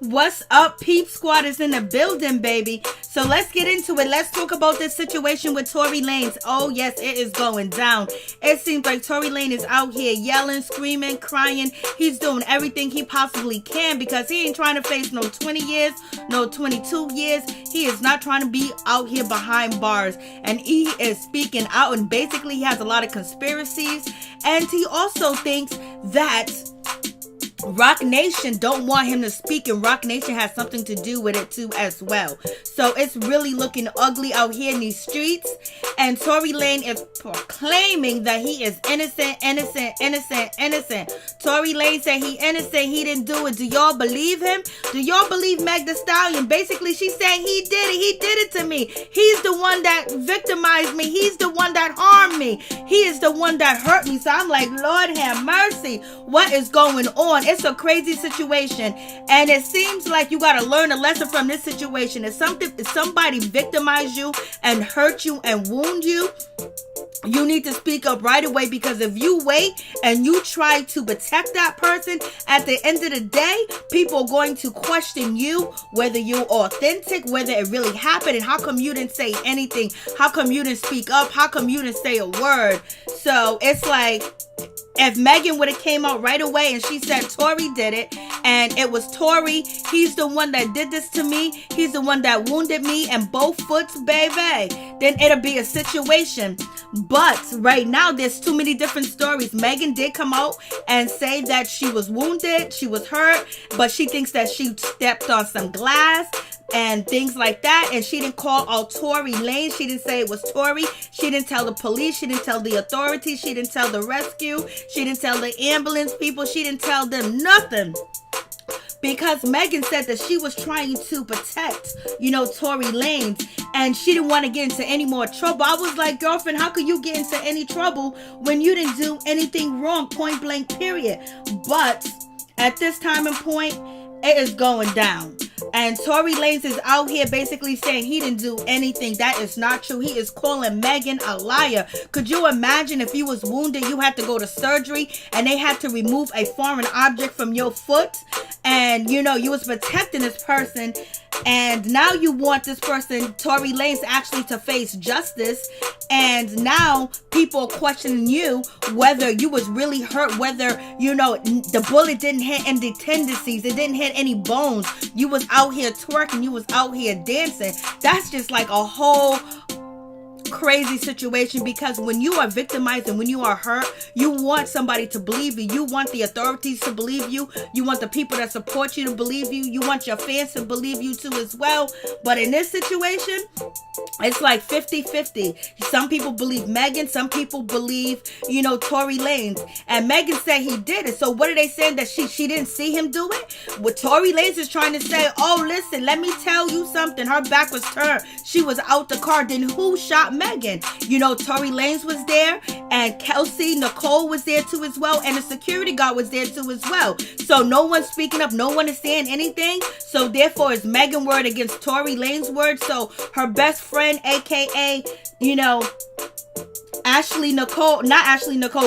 What's up, Peep Squad is in the building, baby. So let's get into it. Let's talk about this situation with Tory Lanez. Oh yes, it is going down. It seems like Tory Lanez is out here yelling, screaming, crying. He's doing everything he possibly can because he ain't trying to face no 20 years, no 22 years. He is not trying to be out here behind bars. And he is speaking out, and basically he has a lot of conspiracies. And he also thinks that Roc Nation don't want him to speak, and Roc Nation has something to do with it too as well. So it's really looking ugly out here in these streets, and Tory Lanez is proclaiming that he is innocent. Tory Lanez said he innocent, he didn't do it. Do y'all believe him? Do y'all believe Meg Thee Stallion? Basically she's saying he did it to me. He's the one that victimized me. He's the one that harmed me. He is the one that hurt me. So I'm like, Lord have mercy, what is going on? It's a crazy situation, and it seems like you got to learn a lesson from this situation. If somebody victimized you and hurt you and wound you, you need to speak up right away, because if you wait and you try to protect that person, at the end of the day, people are going to question you, whether you're authentic, whether it really happened, and how come you didn't say anything? How come you didn't speak up? How come you didn't say a word? So it's like, if Megan would have came out right away and she said Tory did it, and it was Tory, he's the one that did this to me, he's the one that wounded me, and both foots, baby, then it'll be a situation. But right now, there's too many different stories. Megan did come out and say that she was wounded, she was hurt, but she thinks that she stepped on some glass and things like that, and she didn't call out Tory Lanez. She didn't say it was Tory. She didn't tell the police. She didn't tell the authorities. She didn't tell the rescue. She didn't tell the ambulance people. She didn't tell them nothing, because Megan said that she was trying to protect, Tory Lanez, and she didn't want to get into any more trouble. I was like, girlfriend, how could you get into any trouble when you didn't do anything wrong, point blank, period? But at this time and point, it is going down. And Tory Lanez is out here basically saying he didn't do anything. That is not true. He is calling Megan a liar. Could you imagine if you was wounded, you had to go to surgery, and they had to remove a foreign object from your foot, and you was protecting this person, and now you want this person, Tory Lanez, actually to face justice, and now people are questioning you whether you was really hurt, whether the bullet didn't hit any tendencies, it didn't hit any bones, you was out here twerking, you was out here dancing. That's just like a whole crazy situation, because when you are victimized and when you are hurt, you want somebody to believe you. You want the authorities to believe you. You want the people that support you to believe you. You want your fans to believe you too as well. But in this situation, it's like 50-50. Some people believe Megan, some people believe, Tory Lanez. And Megan said he did it. So what are they saying, that she didn't see him do it? What Tory Lanez is trying to say, oh, listen, let me tell you something. Her back was turned. She was out the car. Then who shot Megan? Tory Lanez was there, and Kelsey Nicole was there too as well, and the security guard was there too as well. So no one's speaking up, no one is saying anything. So therefore, it's Megan word against Tory Lanez word. So her best friend, aka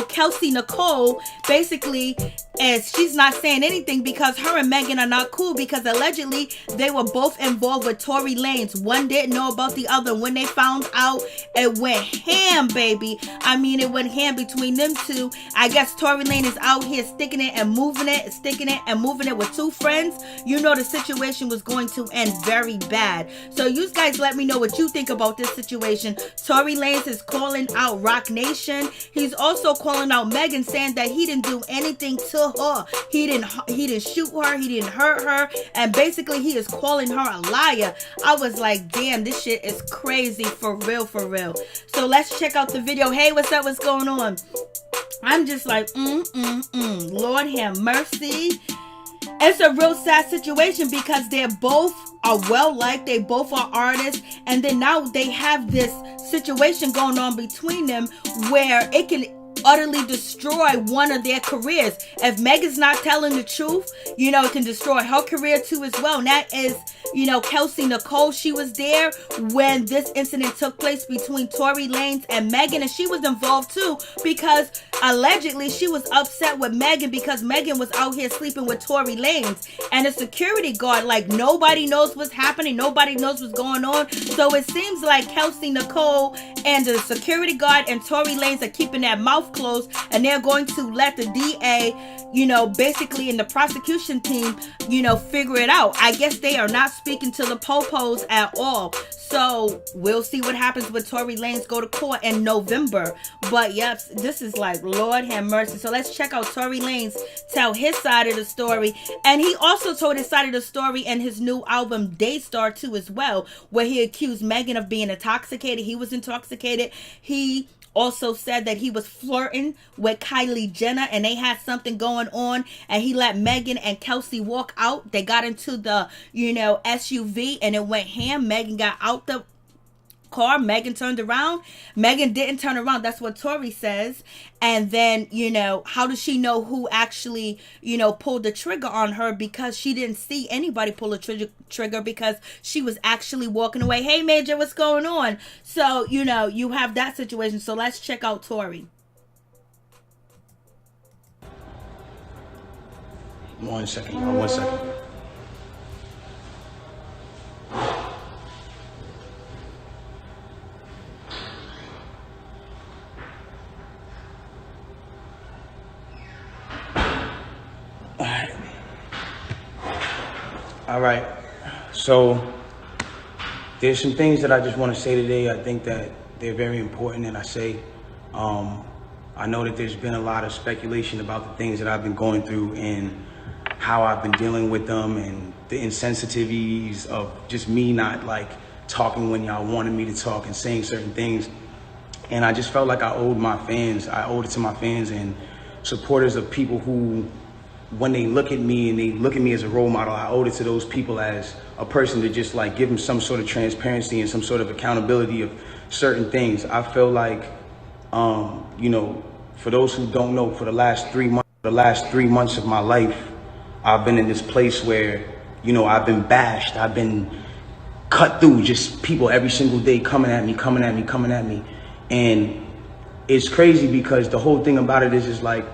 Kelsey Nicole, basically, as she's not saying anything because her and Megan are not cool, because allegedly they were both involved with Tory Lanez. One didn't know about the other. When they found out, it went ham, baby. I mean, it went ham between them two. I guess Tory Lanez is out here sticking it and moving it with two friends. The situation was going to end very bad. So you guys let me know what you think about this situation. Tory Lanez is calling out Roc Nation. He's also calling out Megan, saying that he didn't do anything to her. He didn't shoot her. He didn't hurt her. And basically, he is calling her a liar. I was like, damn, this shit is crazy, for real, for real. So let's check out the video. Hey, what's up? What's going on? I'm just like, Lord have mercy. It's a real sad situation because they're both are well liked. They both are artists. And then now they have this situation going on between them where it can utterly destroy one of their careers. If Megan's not telling the truth, you know, it can destroy her career too as well. And that is, you know, Kelsey Nicole. She was there when this incident took place between Tory Lanez and Megan, and she was involved too because allegedly she was upset with Megan because Megan was out here sleeping with Tory Lanez and a security guard. Like, nobody knows what's happening. Nobody knows what's going on. So it seems like Kelsey Nicole and the security guard and Tory Lanez are keeping their mouth closed, and they're going to let the DA, you know, basically in the prosecution team, you know, figure it out. I guess they are not speaking to the popos at all. So we'll see what happens when Tory Lanez go to court in November. But yep, this is like, Lord have mercy. So let's check out Tory Lanez tell his side of the story. And he also told his side of the story in his new album Daystar too as well, where he accused Megan of being intoxicated. He was intoxicated. He also said that he was flirting with Kylie Jenner and they had something going on, and he let Megan and Kelsey walk out. They got into the, you know, SUV and it went ham. Megan got out the car. Megan turned around. Megan didn't turn around. That's what Tory says. And then, you know, how does she know who actually, you know, pulled the trigger on her? Because she didn't see anybody pull a trigger because she was actually walking away. Hey, Major, what's going on? So, you know, you have that situation. So let's check out Tory. 1 second, y'all. 1 second. All right, so there's some things that I just want to say today. I think that they're very important, and I say, I know that there's been a lot of speculation about the things that I've been going through and how I've been dealing with them and the insensitivities of just me not like talking when y'all wanted me to talk and saying certain things. And I just felt like I owed it to my fans and supporters of people who, when they look at me and they look at me as a role model, I owed it to those people as a person to just like give them some sort of transparency and some sort of accountability of certain things. I feel like, you know, for those who don't know, for the last 3 months of my life, I've been in this place where, you know, I've been bashed. I've been cut through, just people every single day coming at me. And it's crazy because the whole thing about it is like,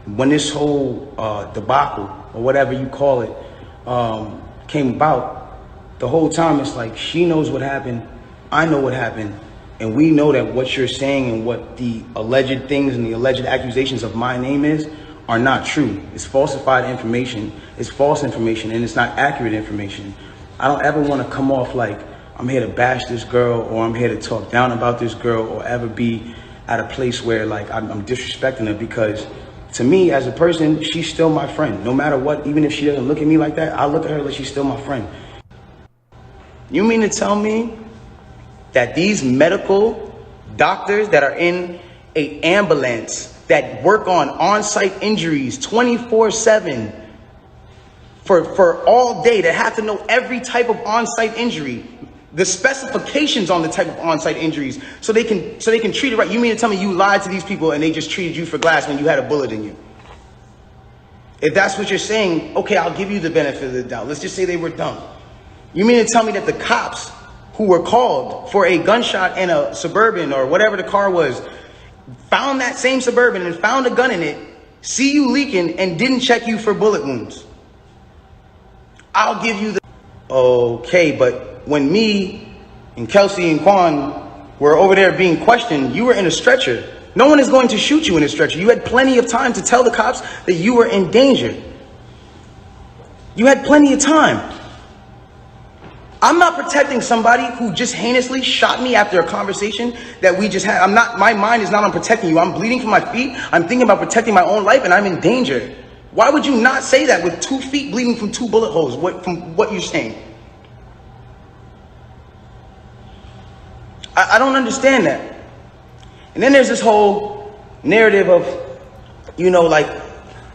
when this whole debacle, or whatever you call it, came about, the whole time it's like, she knows what happened, I know what happened, and we know that what you're saying and what the alleged things and the alleged accusations of my name is are not true. It's falsified information, it's false information, and it's not accurate information. I don't ever want to come off like I'm here to bash this girl or I'm here to talk down about this girl or ever be at a place where like I'm disrespecting her, because to me, as a person, she's still my friend. No matter what, even if she doesn't look at me like that, I look at her like she's still my friend. You mean to tell me that these medical doctors that are in an ambulance that work on site injuries 24/7 for all day, that have to know every type of on-site injury, the specifications on the type of on-site injuries, so they can treat it right. You mean to tell me you lied to these people and they just treated you for glass when you had a bullet in you? If that's what you're saying, okay, I'll give you the benefit of the doubt. Let's just say they were dumb. You mean to tell me that the cops who were called for a gunshot in a Suburban or whatever the car was, found that same Suburban and found a gun in it, see you leaking, and didn't check you for bullet wounds? I'll give you the... Okay, but when me and Kelsey and Quan were over there being questioned, you were in a stretcher. No one is going to shoot you in a stretcher. You had plenty of time to tell the cops that you were in danger. You had plenty of time. I'm not protecting somebody who just heinously shot me after a conversation that we just had. My mind is not on protecting you. I'm bleeding from my feet. I'm thinking about protecting my own life and I'm in danger. Why would you not say that with 2 feet bleeding from 2 bullet holes, from what you're saying? I don't understand that. And then there's this whole narrative of, like,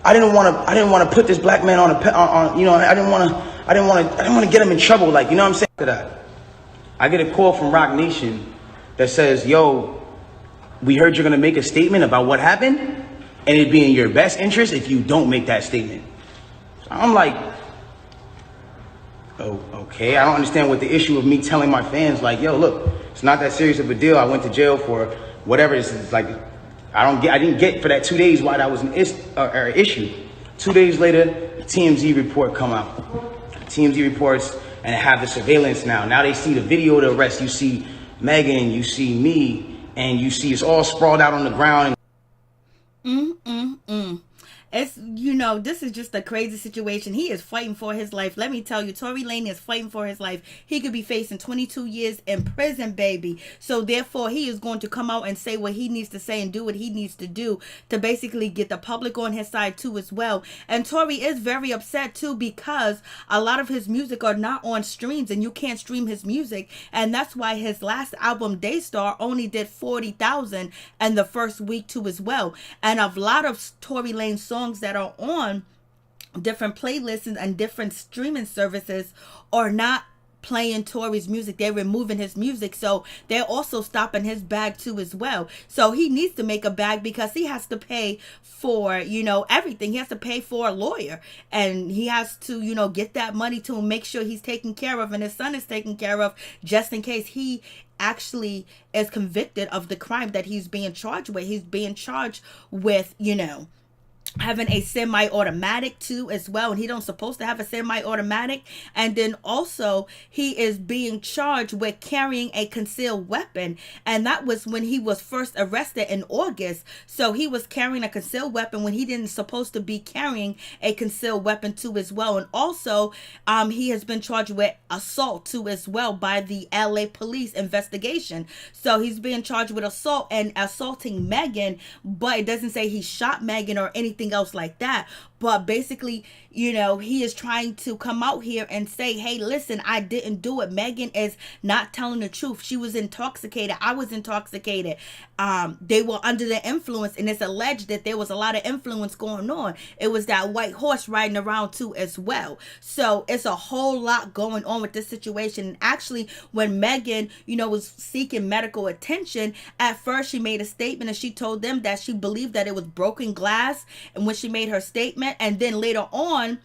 I didn't want to put this black man on I didn't want to get him in trouble, like, you know what I'm saying? After that, I get a call from Roc Nation that says, yo, we heard you're going to make a statement about what happened, and it'd be in your best interest if you don't make that statement. So I'm like, oh, okay. I don't understand what the issue of me telling my fans, like, yo, look, it's not that serious of a deal. I went to jail for whatever. It's like, I didn't get for that 2 days why that was an issue. 2 days later, the TMZ report come out. TMZ reports and have the surveillance now. Now they see the video of the arrest. You see Megan, you see me, and you see it's all sprawled out on the ground. It's, this is just a crazy situation. He is fighting for his life. Let me tell you, Tory Lanez is fighting for his life. He could be facing 22 years in prison, baby. So therefore, he is going to come out and say what he needs to say and do what he needs to do to basically get the public on his side too as well. And Tory is very upset too because a lot of his music are not on streams and you can't stream his music. And that's why his last album, Daystar, only did 40,000 in the first week too as well. And a lot of Tory Lanez songs that are on different playlists and different streaming services are not playing Tory's music. They're removing his music, so they're also stopping his bag too as well. So he needs to make a bag because he has to pay for everything. He has to pay for a lawyer, and he has to get that money to make sure he's taken care of and his son is taken care of, just in case he actually is convicted of the crime that he's being charged with. He's being charged with having a semi-automatic too as well, and he don't supposed to have a semi-automatic. And then also he is being charged with carrying a concealed weapon, and that was when he was first arrested in August. So he was carrying a concealed weapon when he didn't supposed to be carrying a concealed weapon too as well. And also he has been charged with assault too as well by the LA police investigation. So he's being charged with assault and assaulting Megan, but it doesn't say he shot Megan or anything else like that. But basically, he is trying to come out here and say, hey, listen, I didn't do it. Megan is not telling the truth. She was intoxicated. I was intoxicated. They were under the influence, and it's alleged that there was a lot of influence going on. It was that white horse riding around too as well. So it's a whole lot going on with this situation. And actually, when Megan, was seeking medical attention, at first she made a statement and she told them that she believed that it was broken glass. And when she made her statement, and then later on,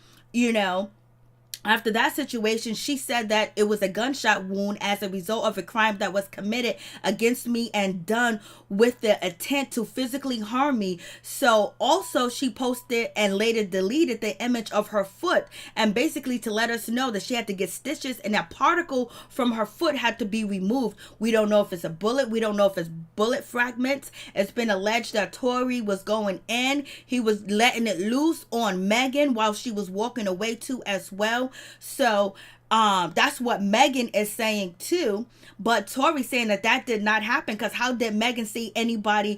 after that situation, she said that it was a gunshot wound as a result of a crime that was committed against me and done with the intent to physically harm me. So also she posted and later deleted the image of her foot, and basically to let us know that she had to get stitches and that particle from her foot had to be removed. We don't know if it's a bullet. We don't know if it's bullet fragments. It's been alleged that Tory was going in. He was letting it loose on Megan while she was walking away too as well. So that's what Megan is saying too. But Tory saying that did not happen, because how did Megan see anybody,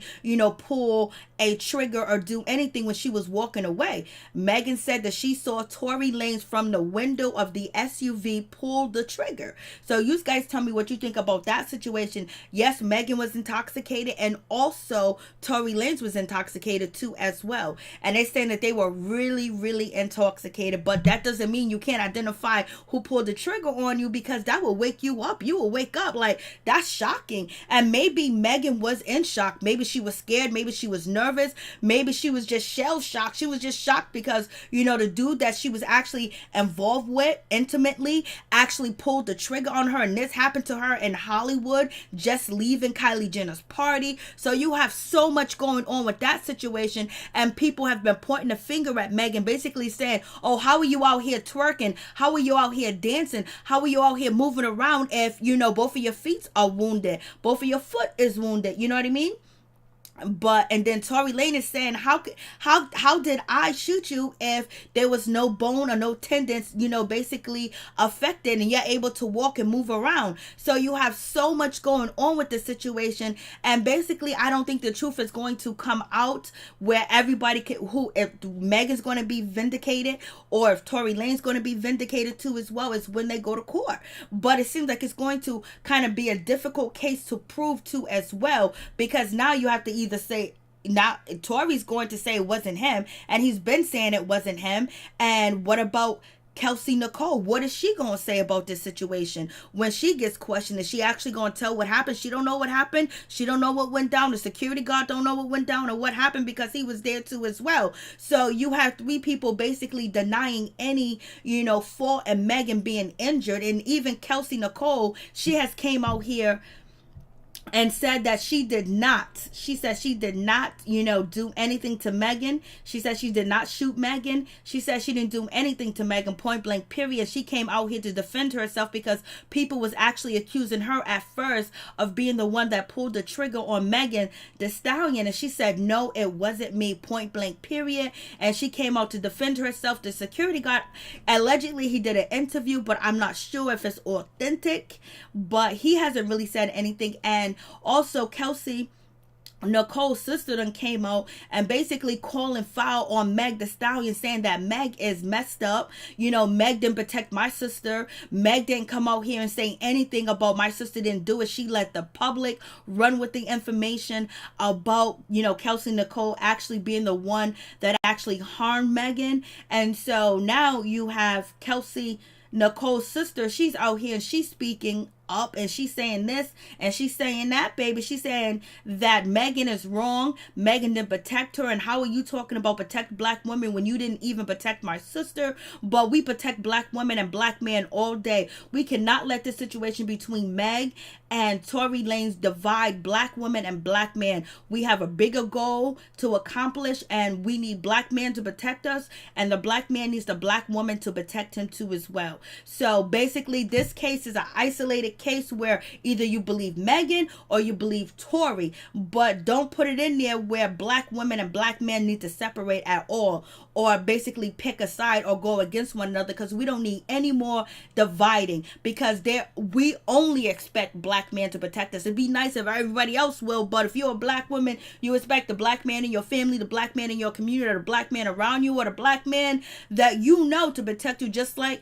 pull a trigger or do anything when she was walking away? Megan said that she saw Tory Lanez from the window of the SUV pull the trigger. So you guys tell me what you think about that situation. Yes, Megan was intoxicated, and also Tory Lanez was intoxicated too as well. And they're saying that they were really, really intoxicated, but that doesn't mean you can't identify who pulled the trigger on you, because that will wake you up. You will wake up. Like, that's shocking. And maybe Megan was in shock. Maybe she was scared. Maybe she was nervous. Maybe she was just shell shocked. She was just shocked because, the dude that she was actually involved with intimately actually pulled the trigger on her. And this happened to her in Hollywood, just leaving Kylie Jenner's party. So you have so much going on with that situation. And people have been pointing the finger at Megan, basically saying, oh, how are you out here twerking? How are you out here dancing? How are you out here moving around if, both of your feet are wounded? Both of your foot is wounded. You know what I mean? But and then Tory Lanez saying, how did I shoot you if there was no bone or no tendons, basically affected, and you're able to walk and move around? So you have so much going on with this situation, and basically I don't think the truth is going to come out where everybody can, if Megan's going to be vindicated or if Tory Lanez going to be vindicated too as well, as when they go to court. But it seems like it's going to kind of be a difficult case to prove to as well, because now you have to either say, now Tory's going to say it wasn't him, and he's been saying it wasn't him. And what about Kelsey Nicole? What is she going to say about this situation when she gets questioned? Is she actually going to tell what happened? She don't know what happened. She don't know what went down. The security guard don't know what went down or what happened, because he was there too as well. So you have three people basically denying any, fault in Megan being injured. And even Kelsey Nicole, she has came out here and said that she did not do anything to Megan. She said she did not shoot Megan. She said she didn't do anything to Megan, point blank, period. She came out here to defend herself because people was actually accusing her at first of being the one that pulled the trigger on Megan Thee Stallion. And she said, no, it wasn't me, point blank, period. And she came out to defend herself. The security guard, allegedly he did an interview, but I'm not sure if it's authentic, but he hasn't really said anything. And also Kelsey Nicole's sister then came out and basically calling foul on Meg Thee Stallion, saying that Meg is messed up. Meg didn't protect my sister. Meg didn't come out here and say anything about my sister didn't do it. She let the public run with the information about, Kelsey Nicole actually being the one that actually harmed Megan. And so now you have Kelsey Nicole's sister. She's out here and she's speaking up, and she's saying this and she's saying that, baby. She's saying that Megan is wrong. Megan didn't protect her. And how are you talking about protect black women when you didn't even protect my sister? But we protect black women and black men all day. We cannot let this situation between Meg and Tory Lanez divide black women and black men. We have a bigger goal to accomplish, and we need black men to protect us, and the black man needs the black woman to protect him too as well. So basically this case is an isolated case where either you believe Megan or you believe Tory, but don't put it in there where black women and black men need to separate at all, or basically pick a side or go against one another, because we don't need any more dividing, because we only expect black men to protect us. It'd be nice if everybody else will, but if you're a black woman, you expect the black man in your family, the black man in your community, or the black man around you, or the black man that to protect you, just like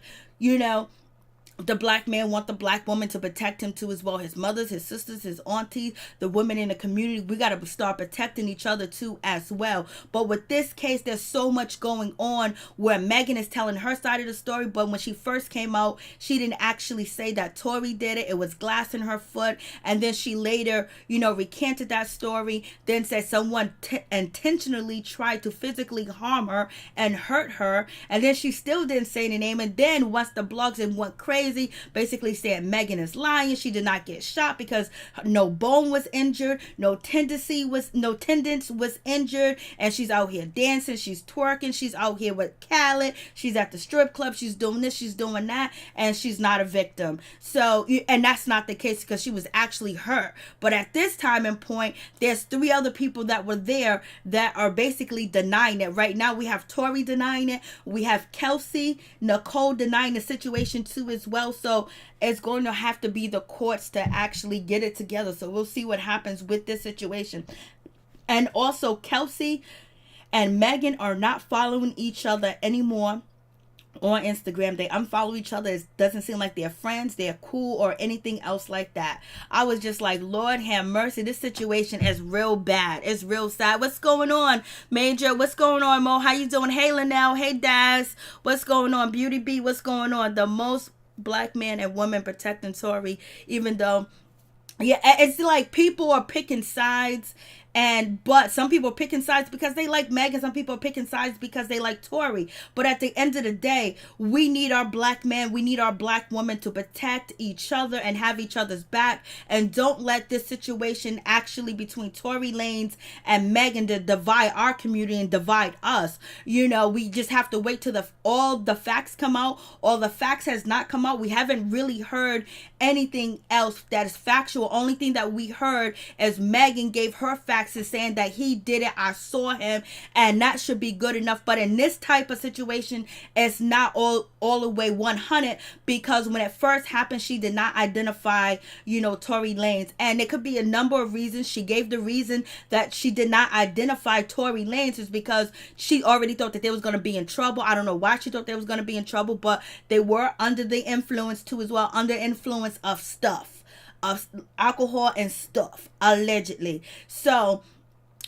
the black man want the black woman to protect him too as well. His mothers, his sisters, his aunties, the women in the community. We got to start protecting each other too as well. But with this case, there's so much going on where Megan is telling her side of the story. But when she first came out, she didn't actually say that Tory did it. It was glass in her foot. And then she later, recanted that story. Then said someone intentionally tried to physically harm her and hurt her. And then she still didn't say the name. And then once the blogs went crazy, basically saying Megan is lying. She did not get shot because no bone was injured, no tendons was injured, and she's out here dancing, she's twerking, she's out here with Khaled, she's at the strip club, she's doing this, she's doing that, and she's not a victim. So, and that's not the case, because she was actually hurt. But at this time and point, there's three other people that were there that are basically denying it. Right now we have Tory denying it, we have Kelsey Nicole denying the situation too as well. So it's going to have to be the courts to actually get it together. So we'll see what happens with this situation. And also Kelsey and Megan are not following each other anymore on Instagram. They unfollow each other. It doesn't seem like they're friends, they're cool, or anything else like that. I was just like, Lord have mercy, this situation is real bad. It's real sad. What's going on, Major? What's going on, Mo? How you doing? Hey, Linnell. Hey, Daz. What's going on? Beauty B, what's going on? The most black man and woman protecting Tory, even though it's like people are picking sides, but some people are picking sides because they like Meg, and some people are picking sides because they like Tory. But at the end of the day, we need our black man, we need our black woman to protect each other and have each other's back, and don't let this situation actually between Tory Lanez and Megan to divide our community and divide us. We just have to wait till all the facts come out. All the facts has not come out. We haven't really heard anything else that is factual. Only thing that we heard is Megan gave her facts facts and saying that he did it, I saw him, and that should be good enough. But in this type of situation, it's not all the way 100, because when it first happened, she did not identify, Tory Lanez. And it could be a number of reasons. She gave the reason that she did not identify Tory Lanez is because she already thought that they was going to be in trouble. I don't know why she thought they was going to be in trouble, but they were under the influence too as well, under influence of stuff, of alcohol and stuff, allegedly. So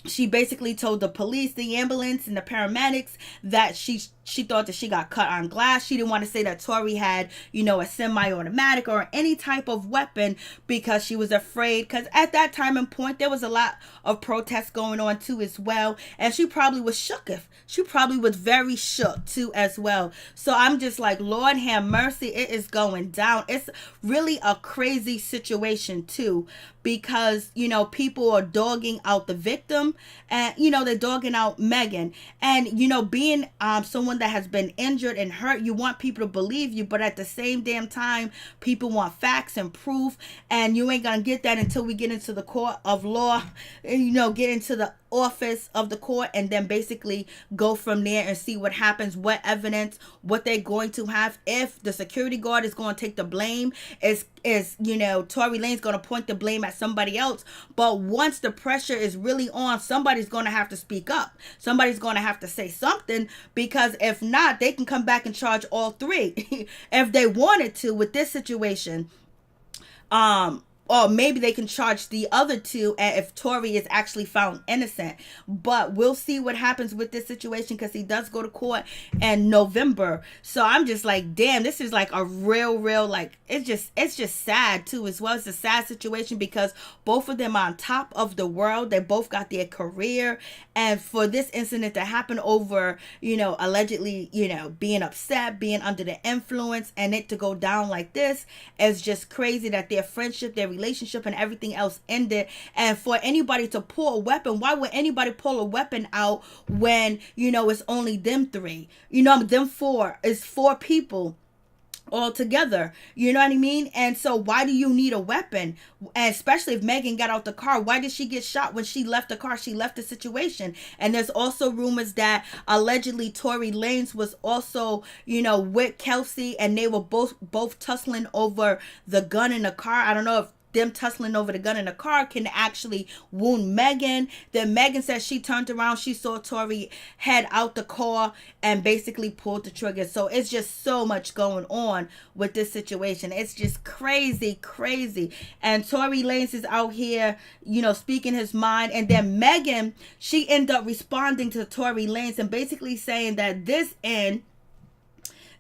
she basically told the police, the ambulance, and the paramedics that she thought that she got cut on glass. She didn't want to say that Tory had, a semi-automatic or any type of weapon, because she was afraid. Because at that time and point, there was a lot of protests going on too as well. And she probably was shook. She probably was very shook too as well. So I'm just like, Lord have mercy. It is going down. It's really a crazy situation too, because, people are dogging out the victim, and, they're dogging out Megan. And, being someone that has been injured and hurt, you want people to believe you, but at the same damn time, people want facts and proof, and you ain't gonna get that until we get into the court of law, get into the office of the court, and then basically go from there and see what happens, what evidence, what they're going to have. If the security guard is going to take the blame, is Tory Lanez going to point the blame at somebody else. But once the pressure is really on, somebody's going to have to speak up. Somebody's going to have to say something, because if not, they can come back and charge all three if they wanted to with this situation. Or maybe they can charge the other two if Tory is actually found innocent. But we'll see what happens with this situation, because he does go to court in November. So I'm just like, damn, this is like a real, like, it's just sad too as well. It's a sad situation because both of them are on top of the world. They both got their career. And for this incident to happen over, allegedly, being upset, being under the influence, and it to go down like this is just crazy, that their friendship, their relationship, and everything else ended. And for anybody to pull a weapon, why would anybody pull a weapon out when, it's only them three? Them four. It's four people all together, you know what I mean? And so why do you need a weapon? And especially if Megan got out the car, why did she get shot when she left the car? She left the situation. And there's also rumors that allegedly Tory Lanez was also, with Kelsey, and they were both tussling over the gun in the car. I don't know if them tussling over the gun in the car can actually wound Megan. Then Megan said she turned around, she saw Tory head out the car and basically pulled the trigger. So it's just so much going on with this situation. It's just crazy. And Tory Lanez is out here, speaking his mind. And then Megan, she ended up responding to Tory Lanez and basically saying that this end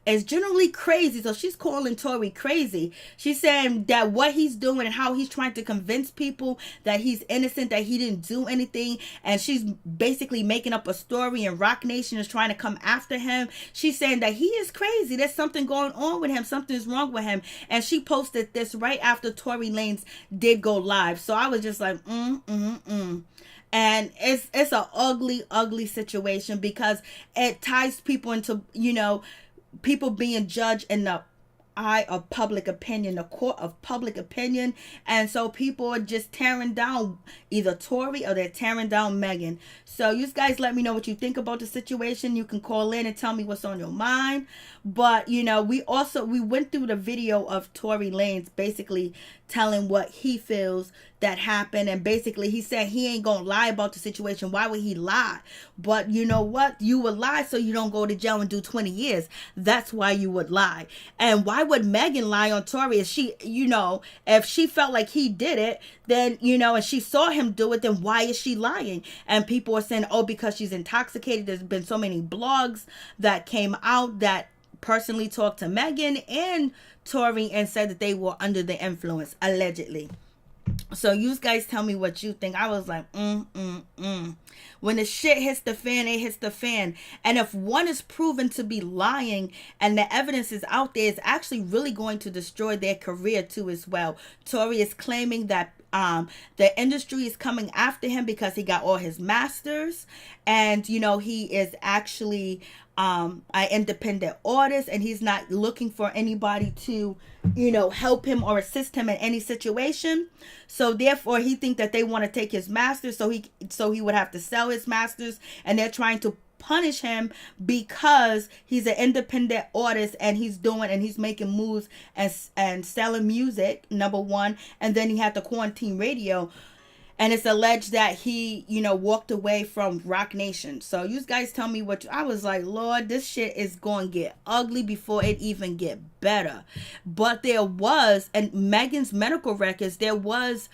is generally crazy. So she's calling Tory crazy. She's saying that what he's doing and how he's trying to convince people that he's innocent, that he didn't do anything. And she's basically making up a story, and Roc Nation is trying to come after him. She's saying that he is crazy. There's something going on with him. Something's wrong with him. And she posted this right after Tory Lanez did go live. So I was just like, And it's an ugly situation, because it ties people into, people being judged in the eye of public opinion, the court of public opinion. And so people are just tearing down either Tory or they're tearing down Megan. So you guys let me know what you think about the situation. You can call in and tell me what's on your mind. But, we went through the video of Tory Lanez basically telling what he feels that happened. And basically he said he ain't gonna lie about the situation. Why would he lie? But you know what? You would lie so you don't go to jail and do 20 years. That's why you would lie. And why would Megan lie on Tory? If she, if she felt like he did it, then, and she saw him do it, then why is she lying? And people are saying, because she's intoxicated. There's been so many blogs that came out that personally talked to Megan and Tory and said that they were under the influence, allegedly. So you guys tell me what you think. I was like, When the shit hits the fan, it hits the fan. And if one is proven to be lying and the evidence is out there, it's actually really going to destroy their career too as well. Tory is claiming that The industry is coming after him because he got all his masters, and he is actually an independent artist, and he's not looking for anybody to help him or assist him in any situation. So therefore he think that they want to take his masters, so he would have to sell his masters, and they're trying to punish him because he's an independent artist and he's making moves and selling music, number one, and then he had the quarantine radio. And it's alleged that he, walked away from Roc Nation. So you guys tell me I was like, Lord, this shit is going to get ugly before it even get better. But there was, and Megan's medical records, there was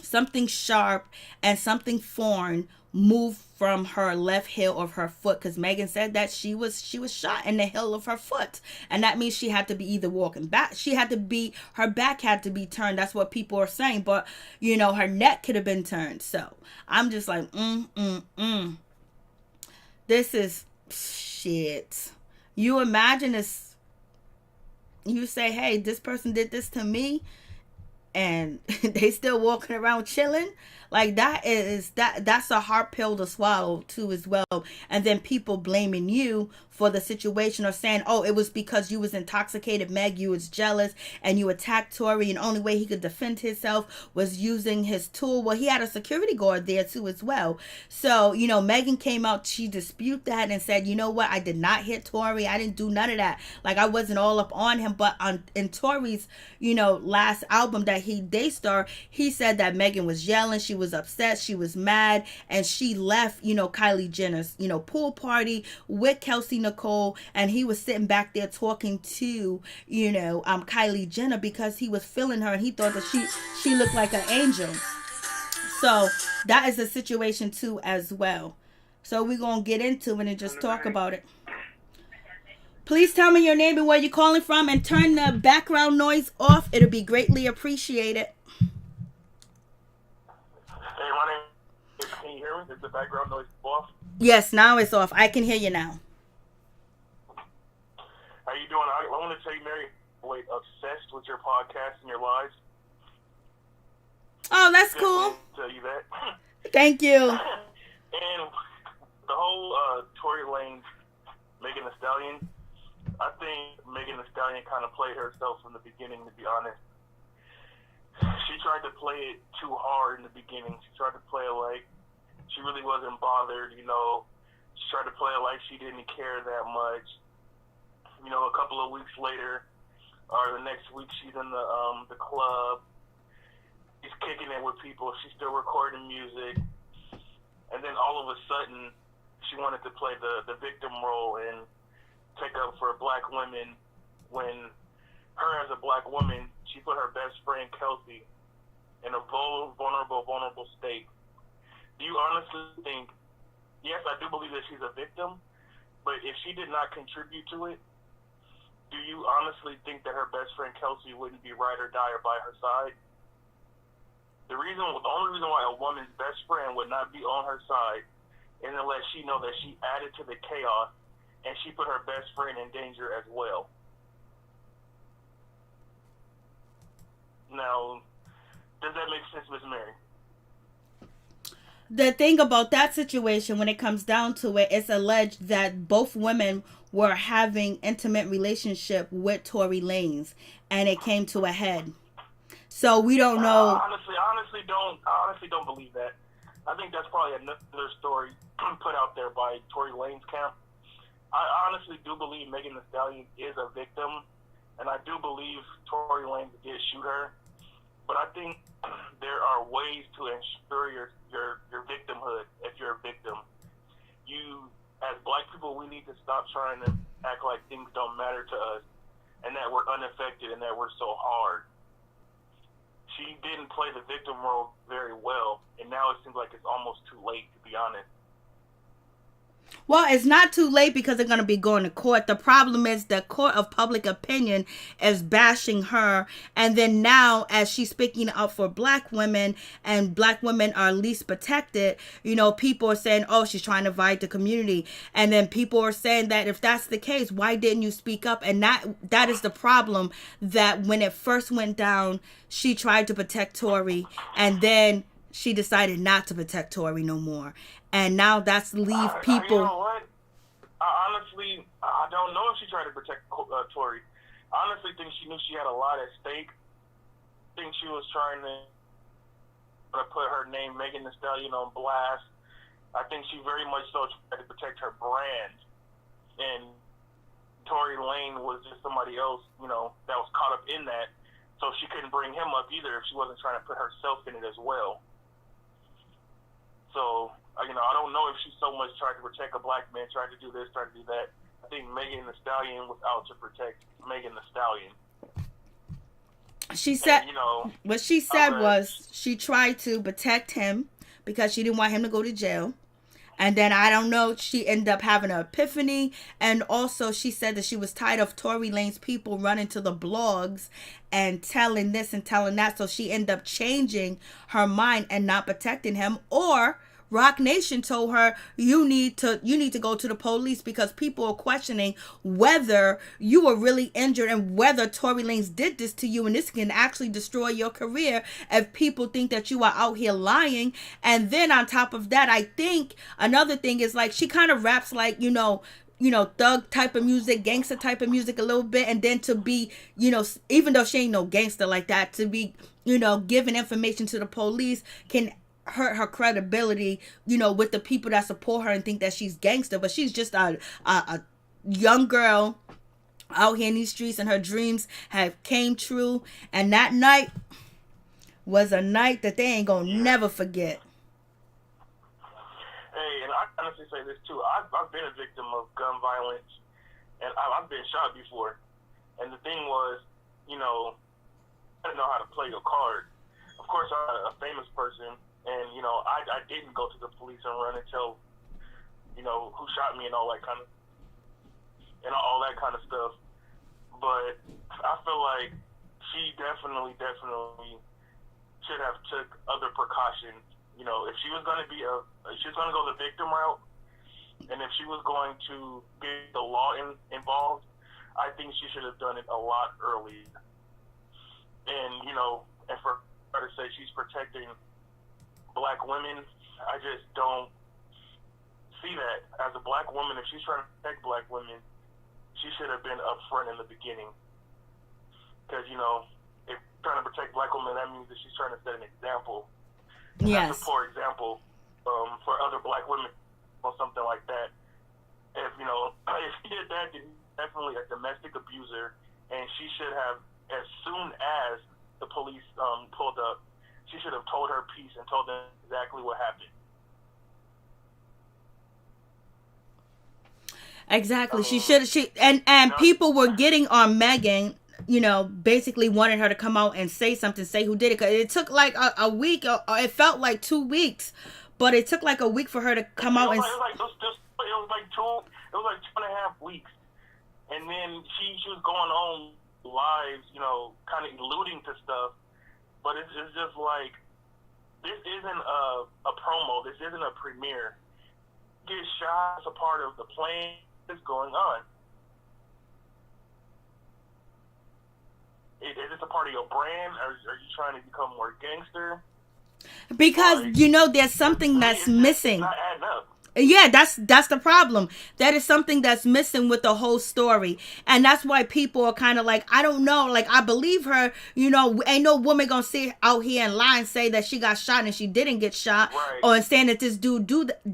something sharp and something foreign moved from her left heel of her foot, because Megan said that she was shot in the heel of her foot, and that means she had to be either walking back, her back had to be turned. That's what people are saying, but her neck could have been turned. So I'm just like, this is shit. You imagine this, you say, hey, this person did this to me, and they still walking around chilling. Like, that's a hard pill to swallow too as well. And then people blaming you for the situation, or saying, oh, it was because you was intoxicated, Meg, you was jealous and you attacked Tory, and the only way he could defend himself was using his tool. Well, he had a security guard there too as well. So Megan came out, she disputed that and said, you know what, I did not hit Tory, I didn't do none of that, like I wasn't all up on him. But in Tory's last album that he day-starred, he said that Megan was yelling, she was upset, she was mad, and she left Kylie Jenner's pool party with Kelsey Nicole, and he was sitting back there talking to Kylie Jenner because he was feeling her and he thought that she looked like an angel. So that is a situation too as well. So we're gonna get into it and just talk about it. Please tell me your name and where you're calling from, and turn the background noise off. It'll be greatly appreciated. Hey, my name is, can you hear me? Is the background noise off? Yes, now it's off. I can hear you now. How you doing? I want to tell you, Mary, obsessed with your podcast and your lives. Oh, that's cool. Tell you that. Thank you. And the whole Tory Lanez, Megan Thee Stallion, I think Megan Thee Stallion kind of played herself from the beginning, to be honest. She tried to play it too hard in the beginning. She tried to play it like she really wasn't bothered, She tried to play it like she didn't care that much. A couple of weeks later, or the next week, she's in the club. She's kicking it with people. She's still recording music. And then all of a sudden, she wanted to play the victim role and take up for black women, when her as a black woman, she put her best friend Kelsey in a vulnerable state. Do you honestly think, yes, I do believe that she's a victim, but if she did not contribute to it, do you honestly think that her best friend Kelsey wouldn't be ride or die or by her side? The only reason why a woman's best friend would not be on her side is unless she know that she added to the chaos and she put her best friend in danger as well. Now, does that make sense, Miss Mary? The thing about that situation, when it comes down to it, it's alleged that both women were having intimate relationship with Tory Lanez, and it came to a head. So we don't know. I honestly don't believe that. I think that's probably another story put out there by Tory Lanez camp. I honestly do believe Megan Thee Stallion is a victim, and I do believe Tory Lanez did shoot her. But I think there are ways to ensure your victimhood if you're a victim. As black people, we need to stop trying to act like things don't matter to us and that we're unaffected and that we're so hard. She didn't play the victim role very well, and now it seems like it's almost too late, to be honest. Well, it's not too late because they're going to be going to court. The problem is the court of public opinion is bashing her. And then now, as she's speaking up for black women, and black women are least protected, you know, people are saying, oh, she's trying to divide the community. And then people are saying that if that's the case, why didn't you speak up? And that is the problem, that when it first went down, she tried to protect Tory, and then she decided not to protect Tory no more. And now that's leave people. You know what? Honestly, I don't know if she tried to protect Tory. I honestly think she knew she had a lot at stake. I think she was trying to put her name, Megan Thee Stallion, on blast. I think she very much so tried to protect her brand. And Tory Lanez was just somebody else, you know, that was caught up in that. So she couldn't bring him up either if she wasn't trying to put herself in it as well. So, you know, I don't know if she so much tried to protect a black man, tried to do this, tried to do that. I think Megan Thee Stallion was out to protect Megan Thee Stallion. She said, and, you know, what she said was she tried to protect him because she didn't want him to go to jail. And then, I don't know, she ended up having an epiphany. And also she said that she was tired of Tory Lanez people running to the blogs and telling this and telling that. So she ended up changing her mind and not protecting him. Or Roc Nation told her, you need to go to the police because people are questioning whether you were really injured and whether Tory Lanez did this to you, and this can actually destroy your career if people think that you are out here lying. And then on top of that, I think another thing is, like, she kind of raps like, you know, thug type of music, gangster type of music a little bit, and then to be, you know, even though she ain't no gangster like that, to be, you know, giving information to the police can hurt her credibility, you know, with the people that support her and think that she's gangster. But she's just a young girl out here in these streets, and her dreams have came true. And that night was a night that they ain't gonna never forget. Hey, and I honestly say this too. I've been a victim of gun violence, and I've been shot before. And the thing was, you know, I didn't know how to play your card. Of course, I'm a famous person. And, you know, I didn't go to the police and run and tell, you know, who shot me and all that kind of stuff. But I feel like she definitely should have took other precautions. You know, if she was going to go the victim route, and if she was going to get the law involved, I think she should have done it a lot earlier. And, you know, and for her to say she's protecting black women, I just don't see that. As a black woman, if she's trying to protect black women, she should have been upfront in the beginning. Because, you know, if she's trying to protect black women, that means that she's trying to set an example. Yes. That's a poor example for other black women or something like that. If, you know, if he did that, then he's definitely a domestic abuser, and she should have, as soon as the police pulled up, she should have told her piece and told them exactly what happened. Exactly. And people were getting on Megan, you know, basically wanted her to come out and say something, say who did it. 'Cause it took like a week, or it felt like 2 weeks, but it took like a week for her to come out and. It was like 2.5 weeks, and then she was going on lives, you know, kind of alluding to stuff. But it's just like, this isn't a promo. This isn't a premiere. Get shot as a part of the plan that's going on. Is this a part of your brand? Are you trying to become more gangster? Because, you know, there's something that's missing. It's not adding up. Yeah, that's the problem. That is something that's missing with the whole story. And that's why people are kind of like, I don't know, like, I believe her, you know, ain't no woman gonna sit out here and lie and say that she got shot and she didn't get shot, right, or saying that this dude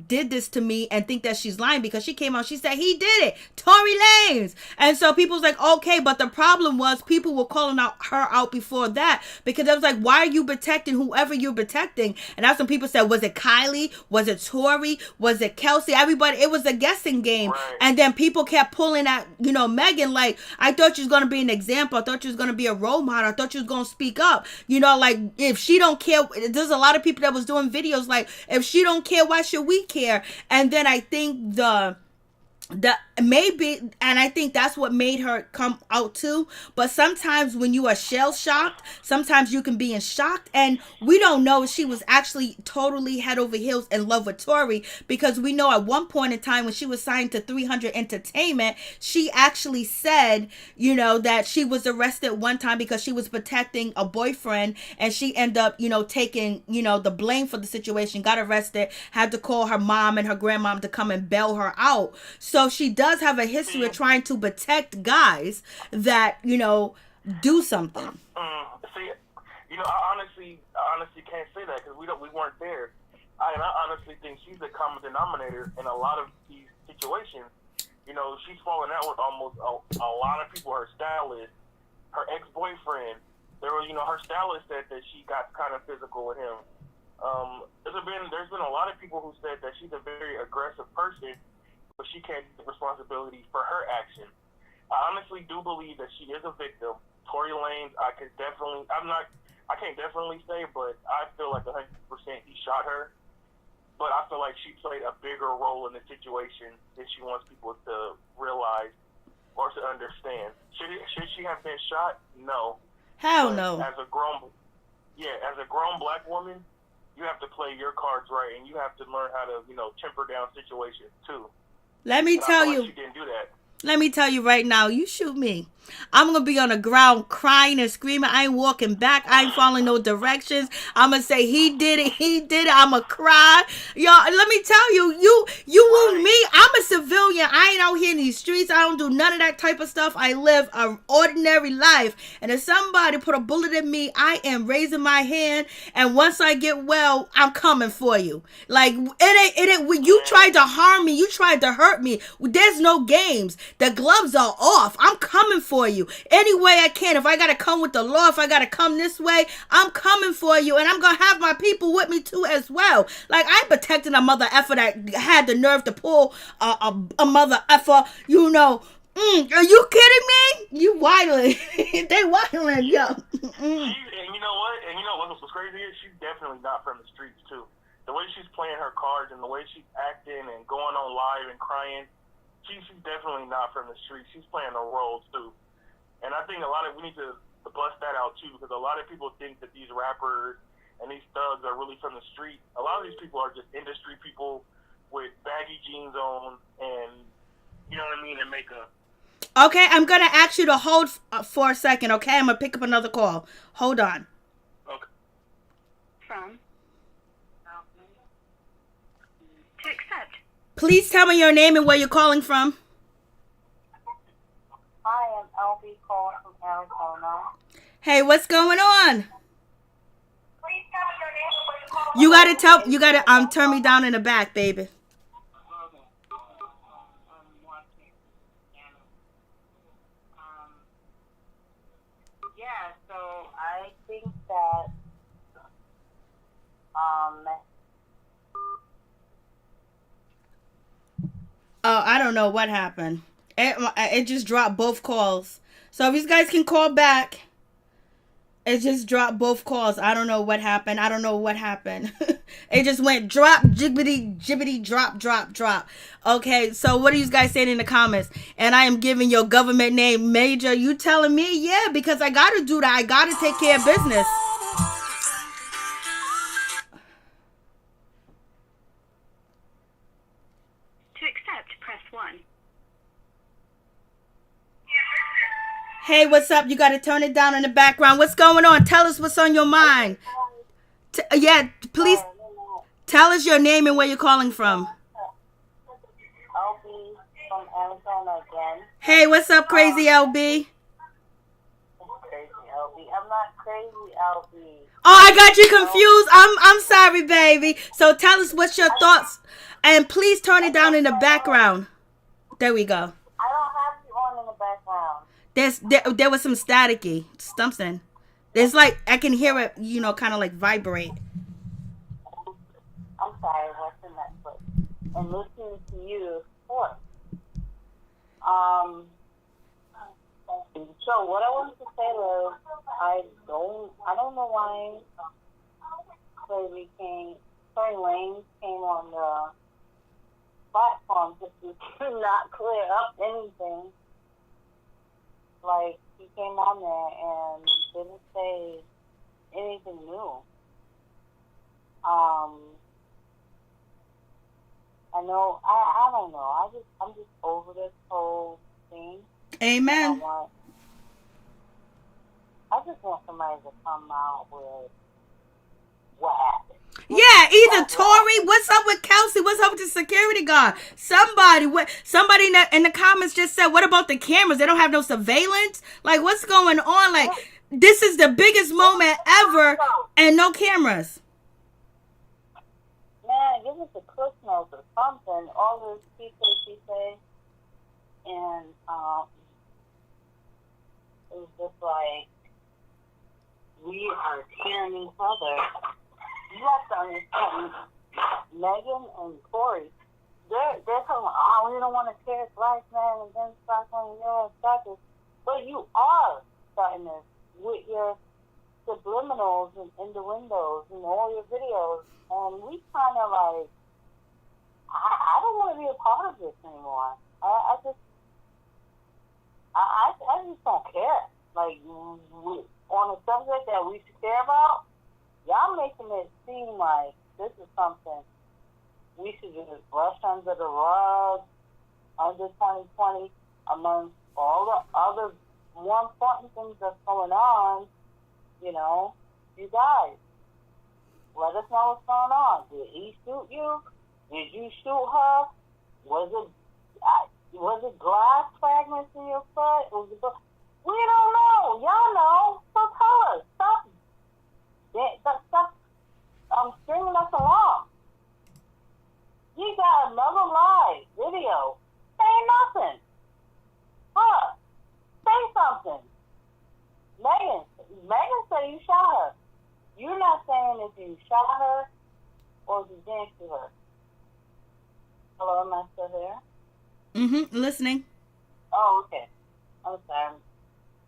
did this to me and think that she's lying, because she came out, she said he did it, Tory Lanez. And so people's like, okay, but the problem was people were calling her out before that, because it was like, why are you protecting whoever you're protecting? And that's when people said, was it Kylie? Was it Tory? Was it it Kelsey, everybody, it was a guessing game. Right. And then people kept pulling at, Megan, like, I thought she was going to be an example. I thought she was going to be a role model. I thought she was going to speak up. Like, if she don't care, there's a lot of people that was doing videos like, if she don't care, why should we care? And then I think maybe, and I think that's what made her come out too. But sometimes when you are shell shocked, sometimes you can be in shock, and we don't know if she was actually totally head over heels in love with Tory, because we know at one point in time when she was signed to 300 Entertainment, she actually said, that she was arrested one time because she was protecting a boyfriend, and she ended up, taking, the blame for the situation, got arrested, had to call her mom and her grandmom to come and bail her out. So she does have a history of trying to protect guys that, do something. See, I honestly can't say that because we weren't there. I honestly think she's the common denominator in a lot of these situations. She's falling out with almost a lot of people. Her stylist, her ex-boyfriend. Her stylist said that she got kind of physical with him. There's been a lot of people who said that she's a very aggressive person, but she can't take responsibility for her actions. I honestly do believe that she is a victim. Tory Lanez, I can't definitely say, but I feel like 100% he shot her. But I feel like she played a bigger role in the situation than she wants people to realize or to understand. Should she have been shot? No. Hell no. As a grown black woman, you have to play your cards right, and you have to learn how to, temper down situations too. Let me tell you. She didn't do that. Let me tell you right now, you shoot me, I'm going to be on the ground crying and screaming. I ain't walking back. I ain't following no directions. I'm going to say, he did it. I'm going to cry. Y'all, let me tell you, you wound me. I'm a civilian. I ain't out here in these streets. I don't do none of that type of stuff. I live an ordinary life. And if somebody put a bullet in me, I am raising my hand. And once I get well, I'm coming for you. Like, it ain't, when you tried to harm me, you tried to hurt me. There's no games. The gloves are off. I'm coming for you any way I can. If I gotta come with the law, if I gotta come this way, I'm coming for you, and I'm gonna have my people with me too as well. Like, I'm protecting a mother effer that had the nerve to pull a mother effer. Are you kidding me? You wildin'. They wildin', yo. And you know what was crazy is she's definitely not from the streets too. The way she's playing her cards and the way she's acting and going on live and crying, she's definitely not from the streets. She's playing a role too. And I think we need to bust that out too, because a lot of people think that these rappers and these thugs are really from the street. A lot of these people are just industry people with baggy jeans on and, and makeup. Okay, I'm going to ask you to hold for a second, okay? I'm going to pick up another call. Hold on. Okay. From. To accept. Please tell me your name and where you're calling from. I am LB calling from Arizona. Hey, what's going on? Please tell me your name and where you're calling from. You gotta turn me down in the back, baby. Yeah, so I think that Oh, I don't know what happened. It just dropped both calls. So if you guys can call back. It just dropped both calls. I don't know what happened. It just went drop, jibbity, drop. Okay, so what are you guys saying in the comments? And I am giving your government name, Major. You telling me? Yeah, because I got to do that. I got to take care of business. to accept, press 1. Hey, what's up? You got to turn it down in the background. What's going on? Tell us what's on your mind. Please tell us your name and where you're calling from. LB from Arizona again. Hey, what's up, Crazy LB? Crazy LB. I'm not crazy LB. Oh, I got you confused. I'm sorry, baby. So tell us what's your thoughts. And please turn it down in the background. There we go. I don't have you on in the background. There was some staticky something. There's like I can hear it, kind of like vibrate. I'm sorry, what's in that foot? and listening to you, of course. So what I wanted to say was, I don't know why Tory Lanez came on the platform just to not clear up anything. Like, he came on there and didn't say anything new. I know, I don't know. I'm just over this whole thing. Amen. I just want somebody to come out with what happened. Yeah, either Tory, what's up with Kelsey? What's up with the security guard? Somebody in the comments just said, what about the cameras? They don't have no surveillance? Like, what's going on? Like, this is the biggest moment ever and no cameras. Man, give us a cliff notes or something. All this she say. And it was just like, we are cheering each other. You have to understand, Megan and Tory, they're talking, oh, we don't want to tear Black man against Black women, but you are starting this with your subliminals and innuendos and all your videos, and we kind of like, I don't want to be a part of this anymore. I just don't care. Like, on a subject that we should care about, y'all making it seem like this is something we should just brush under the rug, under 2020, amongst all the other more important things that's going on. You know, you guys, let us know what's going on. Did he shoot you? Did you shoot her? Was it glass fragments in your foot? We don't know. Y'all know. So tell us. Stop stringing us along. You got another live video. Say nothing. Huh? Say something. Megan said you shot her. You're not saying if you shot her or if you didn't shoot her. Hello, am I still there? Listening. Oh, okay. I'm sorry.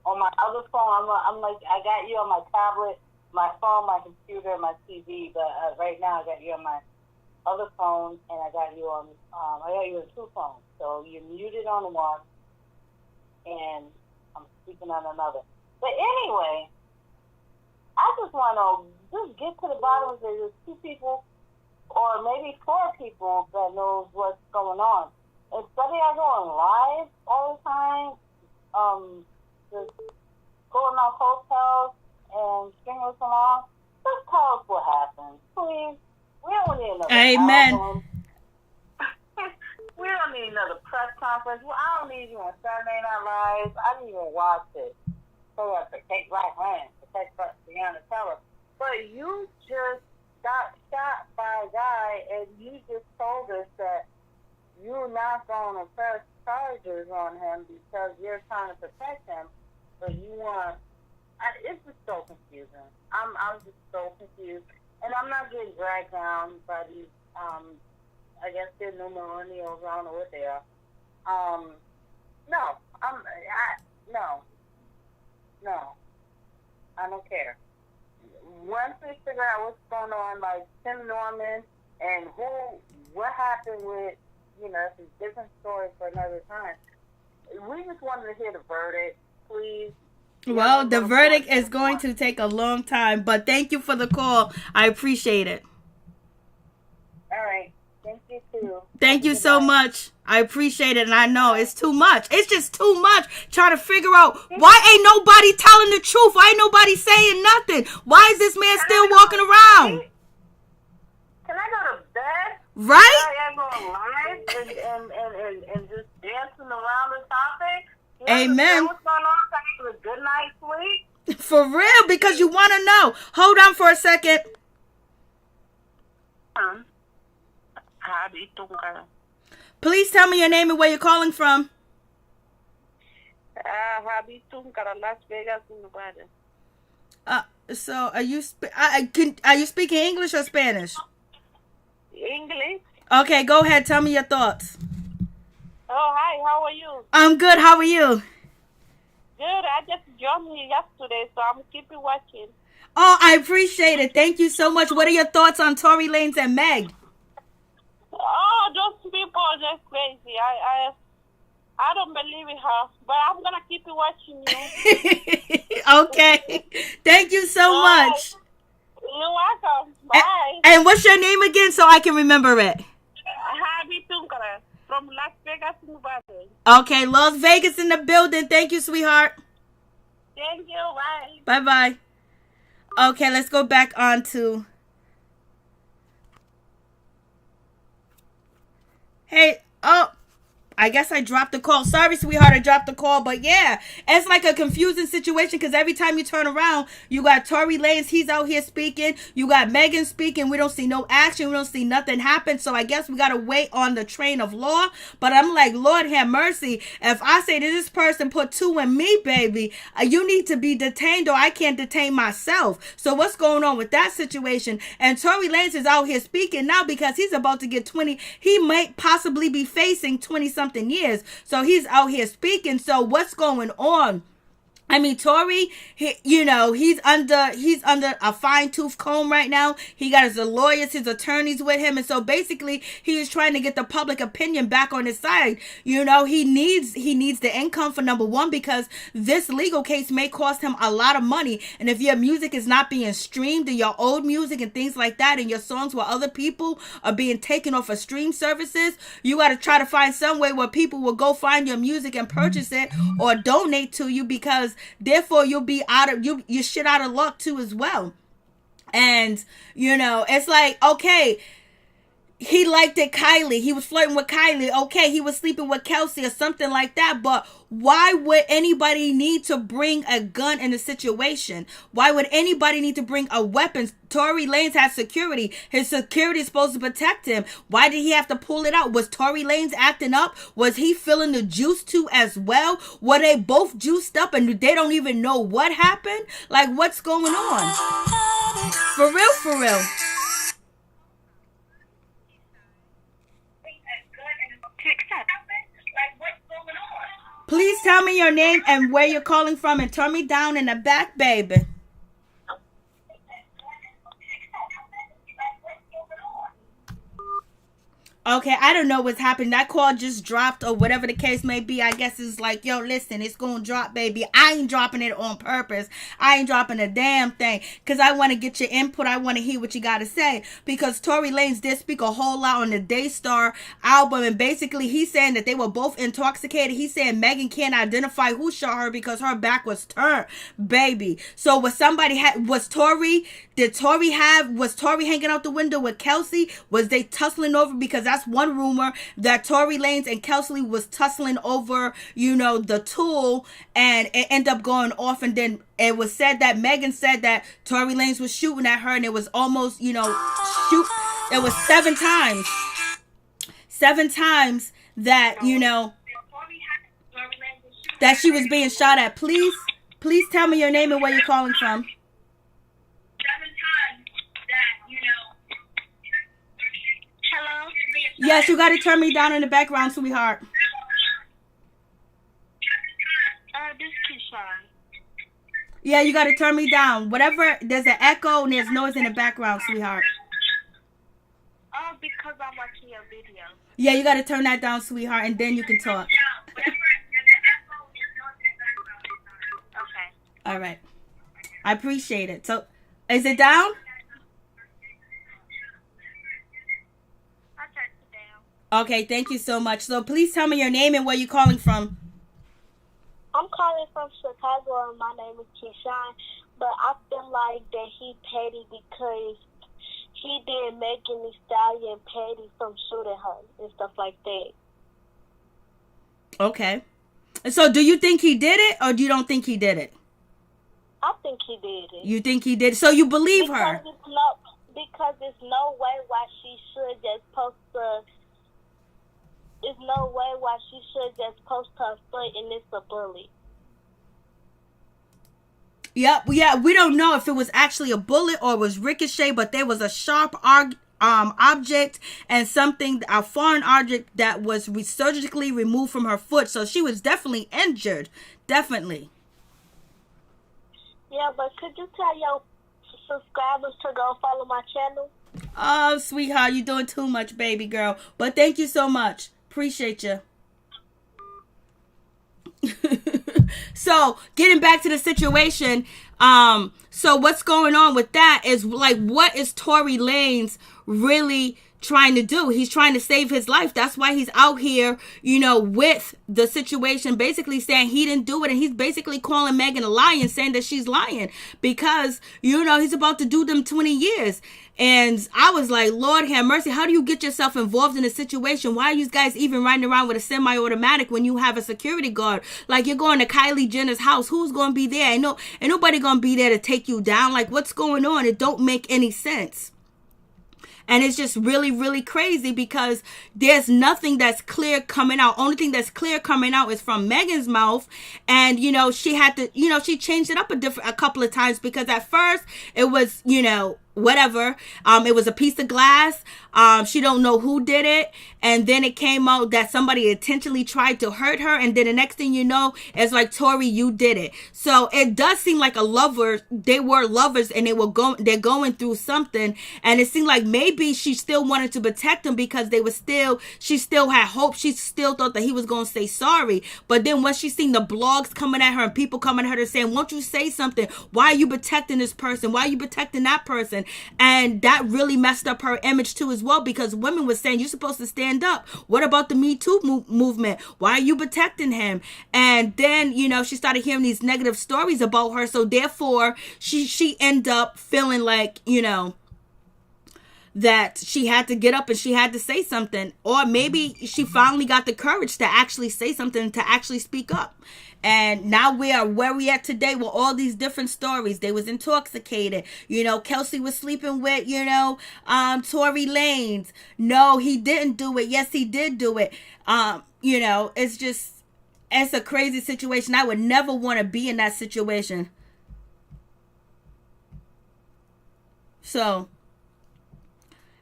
On my other phone, I'm like, I got you on my tablet, my phone, my computer, my TV, but right now I got you on my other phone, and I got you on two phones. So you're muted on one, and I'm speaking on another. But anyway, I just want to just get to the bottom of it. There's two people, or maybe four people that knows what's going on. Instead of going live all the time, just going off hotels and stringing us along, just tell us what happened, please. We don't need another Amen. album. We don't need another press conference. Well, I don't need you on Saturday Night Live. I didn't even watch it. So I protect Black women, protect Breonna Taylor. But you just got shot by a guy, and you just told us that you're not going to press charges on him because you're trying to protect him, but you want. It's just so confusing. I'm just so confused, and I'm not getting dragged down by these. I guess they're new millennials. I don't know what they are. No, no. I don't care. Once we figure out what's going on, like Tim Norman and what happened with, it's a different story for another time. We just wanted to hear the verdict, please. Well, the verdict is going to take a long time, but thank you for the call. I appreciate it. All right. Thank you, too. Thank you so much. I appreciate it, and I know it's too much. It's just too much trying to figure out why ain't nobody telling the truth. Why ain't nobody saying nothing? Why is this man still walking around? Can I go to bed? Right? I go live and just dancing around the topic? Amen. What's going on? So I get a good night's sleep? For real, because you want to know. Hold on for a second. Please tell me your name and where you're calling from. Las Vegas, Nevada. So are you speaking English or Spanish? English. Okay, go ahead. Tell me your thoughts. Oh, hi. How are you? I'm good. How are you? Good. I just joined here yesterday, so I'm keeping watching. Oh, I appreciate it. Thank you so much. What are your thoughts on Tory Lanez and Meg? Oh, those people are just crazy. I don't believe in her, but I'm gonna keep watching you. Okay. Thank you so much. You're welcome. Bye. And what's your name again so I can remember it? Happy Tunkara from Las Vegas, Nevada. Okay, Las Vegas in the building. Thank you, sweetheart. Thank you. Bye. Bye-bye. Okay, let's go back on to... Hey, oh... I guess I dropped the call. Sorry, sweetheart, I dropped the call. But yeah, it's like a confusing situation because every time you turn around, you got Tory Lanez. He's out here speaking. You got Megan speaking. We don't see no action. We don't see nothing happen. So I guess we got to wait on the train of law. But I'm like, Lord have mercy. If I say that this person put two in me, baby, you need to be detained or I can't detain myself. So what's going on with that situation? And Tory Lanez is out here speaking now because he's about to get 20. He might possibly be facing 20-something years. So he's out here speaking. So what's going on? I mean, Tory, he's under a fine-tooth comb right now. He got his lawyers, his attorneys with him. And so basically, he is trying to get the public opinion back on his side. You know, he needs the income for number one, because this legal case may cost him a lot of money. And if your music is not being streamed, and your old music and things like that, and your songs where other people are being taken off of stream services, you got to try to find some way where people will go find your music and purchase it or donate to you, because therefore you'll be you shit out of luck too as well. And it's like, okay, he liked it, Kylie, he was flirting with Kylie, okay, he was sleeping with Kelsey or something like that, but why would anybody need to bring a gun in the situation? Why would anybody need to bring a weapon? Tory Lanez has security. His security is supposed to protect him. Why did he have to pull it out? Was Tory Lanez acting up? Was he feeling the juice too as well? Were they both juiced up and they don't even know what happened? Like, what's going on? For real, for real. Please tell me your name and where you're calling from, and turn me down in the back, baby. Okay, I don't know what's happening. That call just dropped or whatever the case may be. I guess it's like, yo, listen, it's going to drop, baby. I ain't dropping it on purpose. I ain't dropping a damn thing because I want to get your input. I want to hear what you got to say, because Tory Lanez did speak a whole lot on the Daystar album, and basically he's saying that they were both intoxicated. He's saying Megan can't identify who shot her because her back was turned, baby. So was Tory hanging out the window with Kelsey? Was they tussling over? Because that's one rumor, that Tory Lanez and Kelsey was tussling over, the tool, and it ended up going off. And then it was said that Megan said that Tory Lanez was shooting at her, and it was almost, it was 7 times. 7 times that, that she was being shot at. Please tell me your name and where you're calling from. Hello? Yes, you got to turn me down in the background, sweetheart. This is Keisha. Yeah, you got to turn me down. Whatever, there's an echo and there's noise in the background, sweetheart. Oh, because I'm watching your video. Yeah, you got to turn that down, sweetheart, and then you can talk. Okay. All right. I appreciate it. So, is it down? Okay, thank you so much. So please tell me your name and where you're calling from. I'm calling from Chicago, and my name is Keishawn. But I feel like that he petty because he did Megan Thee Stallion petty from shooting her and stuff like that. Okay. So do you think he did it, or do you don't think he did it? I think he did it. You think he did? So you believe her? Because there's no way why she should just post the... There's no way why she should just post her foot and it's a bullet. Yeah, we don't know if it was actually a bullet or it was ricochet, but there was a sharp object and a foreign object that was surgically removed from her foot. So she was definitely injured. Definitely. Yeah, but could you tell your subscribers to go follow my channel? Oh, sweetheart, you're doing too much, baby girl. But thank you so much. Appreciate you. So, getting back to the situation, so what's going on with that is, like, what is Tory Lanez really trying to do? He's trying to save his life. That's why he's out here, with the situation, basically saying he didn't do it. And he's basically calling Megan a liar and saying that she's lying because, he's about to do them 20 years. And I was like, Lord have mercy. How do you get yourself involved in a situation? Why are you guys even riding around with a semi-automatic when you have a security guard? Like, you're going to Kylie Jenner's house. Who's going to be there? Ain't nobody going to be there to take you down. Like, what's going on? It don't make any sense. And it's just really, really crazy because there's nothing that's clear coming out. Only thing that's clear coming out is from Megan's mouth. And, she had to, she changed it up a couple of times because at first it was, whatever. It was a piece of glass. She don't know who did it. And then it came out that somebody intentionally tried to hurt her. And then the next thing you know, it's like, Tory, you did it. So it does seem like they were lovers and they're going through something. And it seemed like maybe she still wanted to protect him because she still had hope. She still thought that he was going to say sorry. But then when she seen the blogs coming at her and people coming at her saying, won't you say something? Why are you protecting this person? Why are you protecting that person? And that really messed up her image too as well, because women were saying, you're supposed to stand up. What about the Me Too movement? Why are you protecting him? And then, she started hearing these negative stories about her. So therefore, she ended up feeling like, that she had to get up and she had to say something. Or maybe she finally got the courage to actually say something, to actually speak up. And now we are where we at today with all these different stories. They was intoxicated. Kelsey was sleeping with, Tory Lanez. No, he didn't do it. Yes, he did do it. It's a crazy situation. I would never want to be in that situation. So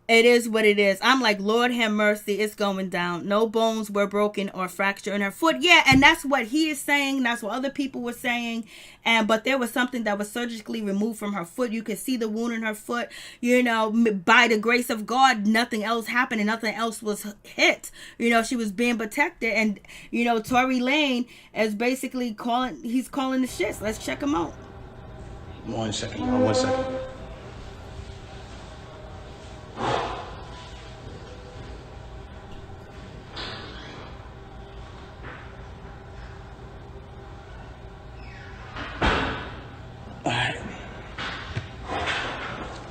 it is what it is. I'm like, Lord have mercy, it's going down. No bones were broken or fractured in her foot. Yeah, and that's what he is saying. That's what other people were saying. But there was something that was surgically removed from her foot. You could see the wound in her foot. By the grace of God, nothing else happened and nothing else was hit. She was being protected. And, Tory Lanez is basically calling the shits. Let's check him out. 1 second, y'all. 1 second.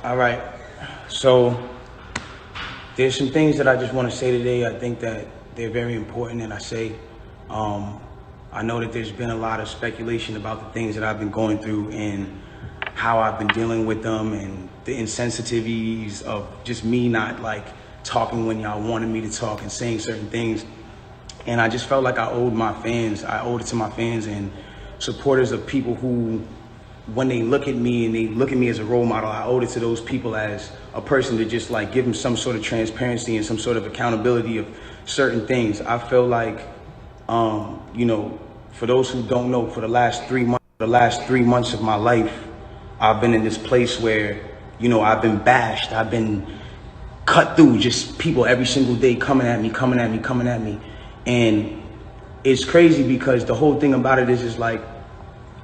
All right. So there's some things that I just want to say today. I think that they're very important, and I know that there's been a lot of speculation about the things that I've been going through and how I've been dealing with them and the insensitivities of just me not like talking when y'all wanted me to talk and saying certain things. And I just felt like I owed it to my fans and supporters of people who, when they look at me and they look at me as a role model, I owed it to those people as a person to just like give them some sort of transparency and some sort of accountability of certain things. I feel like, for those who don't know, for the last 3 months of my life, I've been in this place where, I've been bashed. I've been cut through, just people every single day coming at me. And it's crazy because the whole thing about it is like,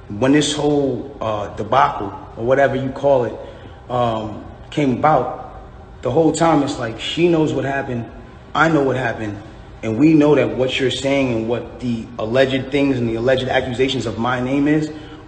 when this whole debacle, or whatever you call it, came about, the whole time it's like, she knows what happened, I know what happened, and we know that what you're saying and what the alleged things and the alleged accusations of my name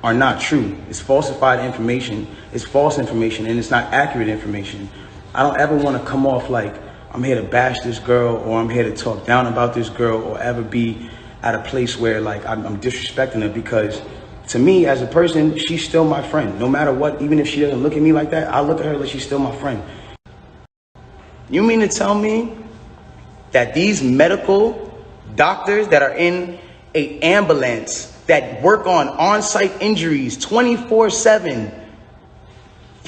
are not true. It's falsified information, it's false information, and it's not accurate information. I don't ever want to come off like I'm here to bash this girl or I'm here to talk down about this girl or ever be at a place where like I'm disrespecting her, because to me as a person, she's still my friend. No matter what, even if she doesn't look at me like that, I look at her like she's still my friend. You mean to tell me that these medical doctors that are in an ambulance that work on on-site injuries 24/7,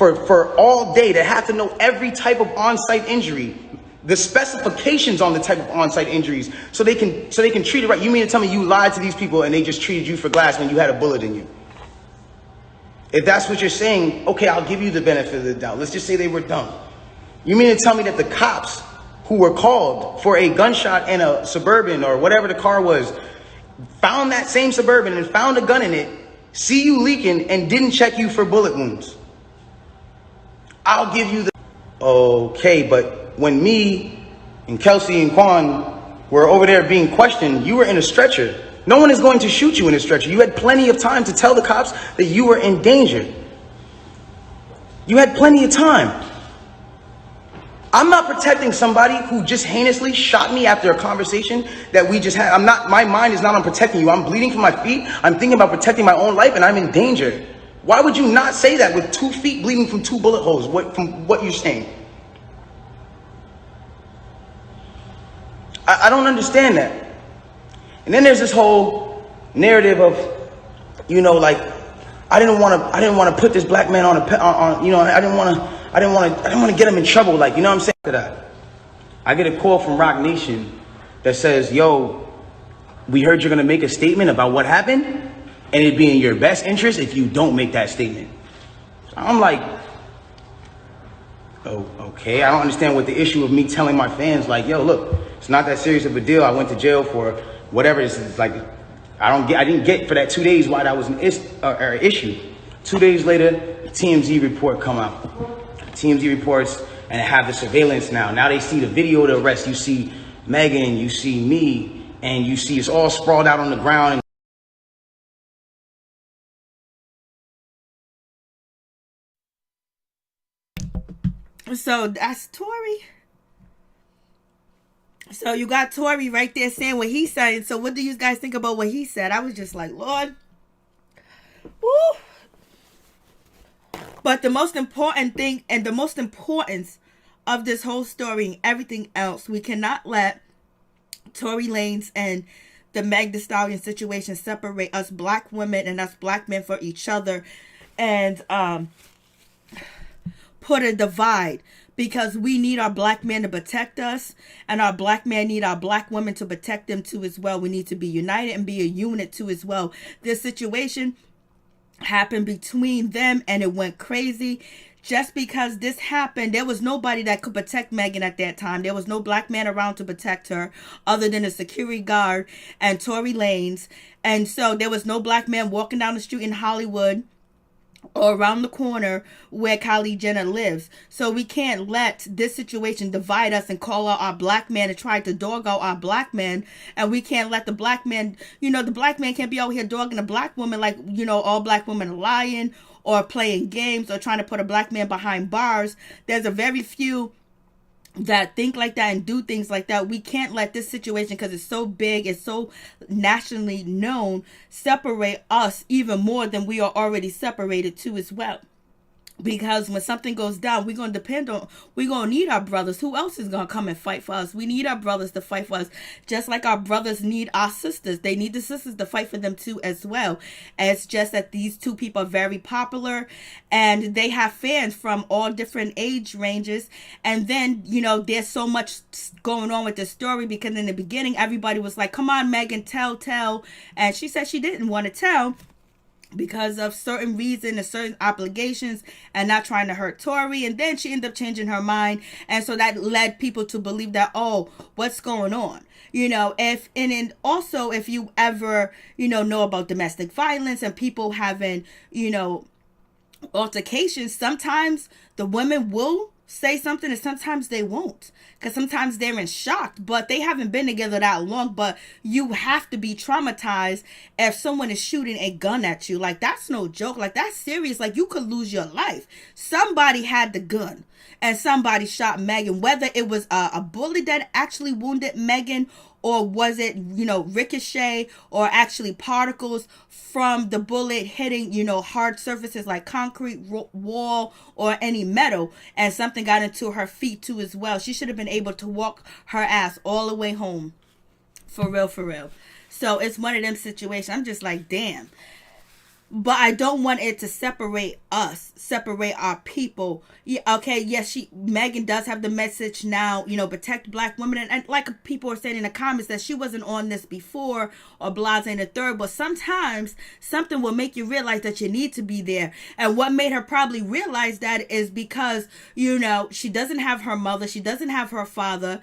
for all day, to have to know every type of on-site injury, the specifications on the type of on-site injuries, so they can treat it right. You mean to tell me you lied to these people and they just treated you for glass when you had a bullet in you? If that's what you're saying, okay, I'll give you the benefit of the doubt. Let's just say they were dumb. You mean to tell me that the cops who were called for a gunshot in a Suburban or whatever the car was, found that same Suburban and found a gun in it, see you leaking, and didn't check you for bullet wounds? I'll give you the... Okay, but when me and Kelsey and Quan were over there being questioned, you were in a stretcher. No one is going to shoot you in a stretcher. You had plenty of time to tell the cops that you were in danger. You had plenty of time. I'm not protecting somebody who just heinously shot me after a conversation that we just had. My mind is not on protecting you. I'm bleeding from my feet. I'm thinking about protecting my own life, and I'm in danger. Why would you not say that with 2 feet bleeding from 2 bullet holes, from what you're saying? I don't understand that. And then there's this whole narrative of, like, I didn't want to put this black man on I didn't want to get him in trouble. Like, you know what I'm saying? To that, I get a call from Roc Nation that says, yo, we heard you're going to make a statement about what happened, and it'd be in your best interest if you don't make that statement. So I'm like, oh, okay. I don't understand what the issue of me telling my fans, like, yo, look, it's not that serious of a deal. I went to jail for whatever. It's like, I didn't get for that 2 days why that was an issue. 2 days later, the TMZ report come out. TMZ reports, and have the surveillance now. Now they see the video of the arrest. You see Megan, you see me, and you see it's all sprawled out on the ground. So that's Tory. So you got Tory right there saying what he said. So what do you guys think about what he said? I was just like, Lord. Woo. But the most important thing and the most importance of this whole story and everything else, we cannot let Tory Lanez and the Meg Thee Stallion situation separate us black women and us black men for each other and put a divide, because we need our black men to protect us, and our black men need our black women to protect them too as well. We need to be united and be a unit too as well. This situation happened between them and it went crazy. Just because this happened, there was nobody that could protect Megan at that time. There was no black man around to protect her other than a security guard and Tory Lanez. And so there was no black man walking down the street in Hollywood or around the corner where Kylie Jenner lives. So we can't let this situation divide us and call out our black man and try to dog out our black men. And we can't let the black man, the black man can't be out here dogging a black woman like, all black women are lying or playing games or trying to put a black man behind bars. There's a very few that think like that and do things like that. We can't let this situation, because it's so big, it's so nationally known, separate us even more than we are already separated too as well. Because when something goes down, we're going to need our brothers. Who else is going to come and fight for us? We need our brothers to fight for us. Just like our brothers need our sisters. They need the sisters to fight for them too as well. And it's just that these two people are very popular and they have fans from all different age ranges. And then, there's so much going on with this story, because in the beginning, everybody was like, come on, Megan, tell. And she said she didn't want to tell, because of certain reason and certain obligations and not trying to hurt Tory. And then she ended up changing her mind. And so that led people to believe that, oh, what's going on? If you ever, know about domestic violence and people having, altercations, sometimes the women will say something and sometimes they won't, because sometimes they're in shock, but they haven't been together that long. But you have to be traumatized if someone is shooting a gun at you. Like, that's no joke. Like, that's serious. Like, you could lose your life. Somebody had the gun and somebody shot Megan, whether it was a bullet that actually wounded Megan, or was it, ricochet, or actually particles from the bullet hitting, hard surfaces like concrete, wall, or any metal, and something got into her feet too as well. She should have been able to walk her ass all the way home. For real. So it's one of them situations. I'm just like, damn. but I don't want it to separate us, separate our people. Yeah, okay, yes, Megan does have the message now, protect black women. And like people are saying in the comments that she wasn't on this before or blase and the third, but sometimes something will make you realize that you need to be there. And what made her probably realize that is because, she doesn't have her mother, she doesn't have her father.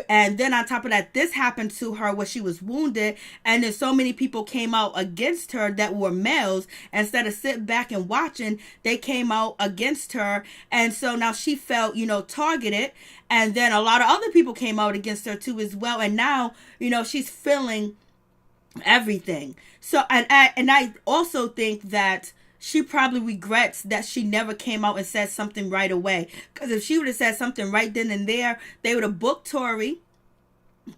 And then on top of that, this happened to her where she was wounded. And then so many people came out against her that were males. Instead of sitting back and watching, they came out against her. And so now she felt, targeted. And then a lot of other people came out against her too as well. And now, she's feeling everything. So, and I also think that she probably regrets that she never came out and said something right away. Because if she would have said something right then and there, they would have booked Tory.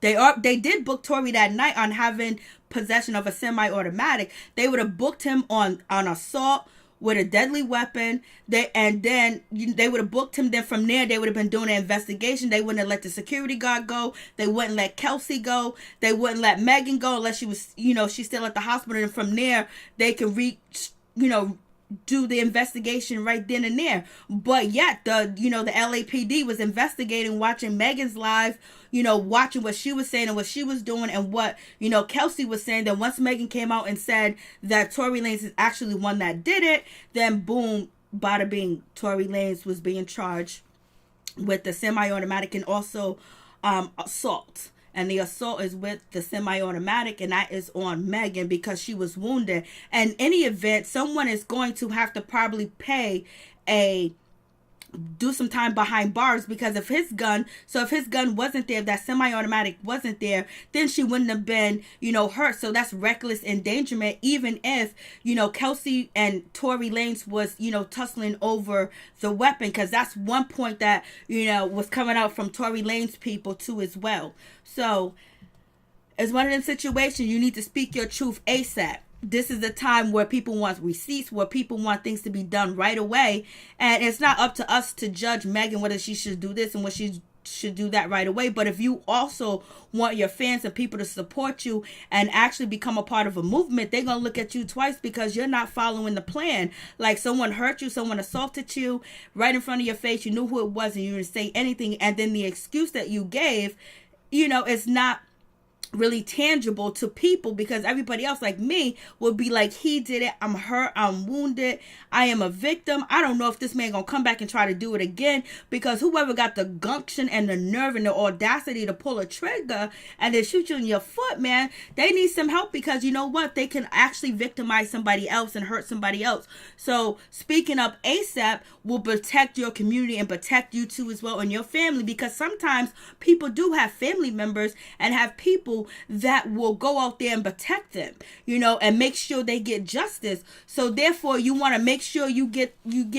They did book Tory that night on having possession of a semi-automatic. They would have booked him on assault with a deadly weapon. They would have booked him. Then from there, they would have been doing an investigation. They wouldn't have let the security guard go. They wouldn't let Kelsey go. They wouldn't let Megan go unless she was, she's still at the hospital. And from there, they can do the investigation right then and there. But yet the LAPD was investigating, watching Megan's live, watching what she was saying and what she was doing and what, Kelsey was saying. That once Megan came out and said that Tory Lanez is actually one that did it, then boom, bada bing, Tory Lanez was being charged with the semi-automatic and also assault. And the assault is with the semi-automatic, and that is on Megan because she was wounded. And in any event, someone is going to have to probably do some time behind bars because of his gun. So if his gun wasn't there, if that semi-automatic wasn't there, then she wouldn't have been, hurt. So that's reckless endangerment, even if, Kelsey and Tory Lanez was, tussling over the weapon, because that's one point that, was coming out from Tory Lanez people too as well. So it's one of them situations you need to speak your truth ASAP. This is the time where people want receipts, where people want things to be done right away. And it's not up to us to judge Megan whether she should do this and what she should do that right away. But if you also want your fans and people to support you and actually become a part of a movement, they're going to look at you twice because you're not following the plan. Like someone hurt you, someone assaulted you right in front of your face. You knew who it was and you didn't say anything. And then the excuse that you gave, is not really tangible to people because everybody else like me will be like, he did it, I'm hurt, I'm wounded, I am a victim. I don't know if this man gonna come back and try to do it again, because whoever got the gumption and the nerve and the audacity to pull a trigger and then shoot you in your foot, man, they need some help, because you know what, they can actually victimize somebody else and hurt somebody else. So speaking up ASAP will protect your community and protect you too as well and your family, because sometimes people do have family members and have people that will go out there and protect them, and make sure they get justice. So therefore you want to make sure you get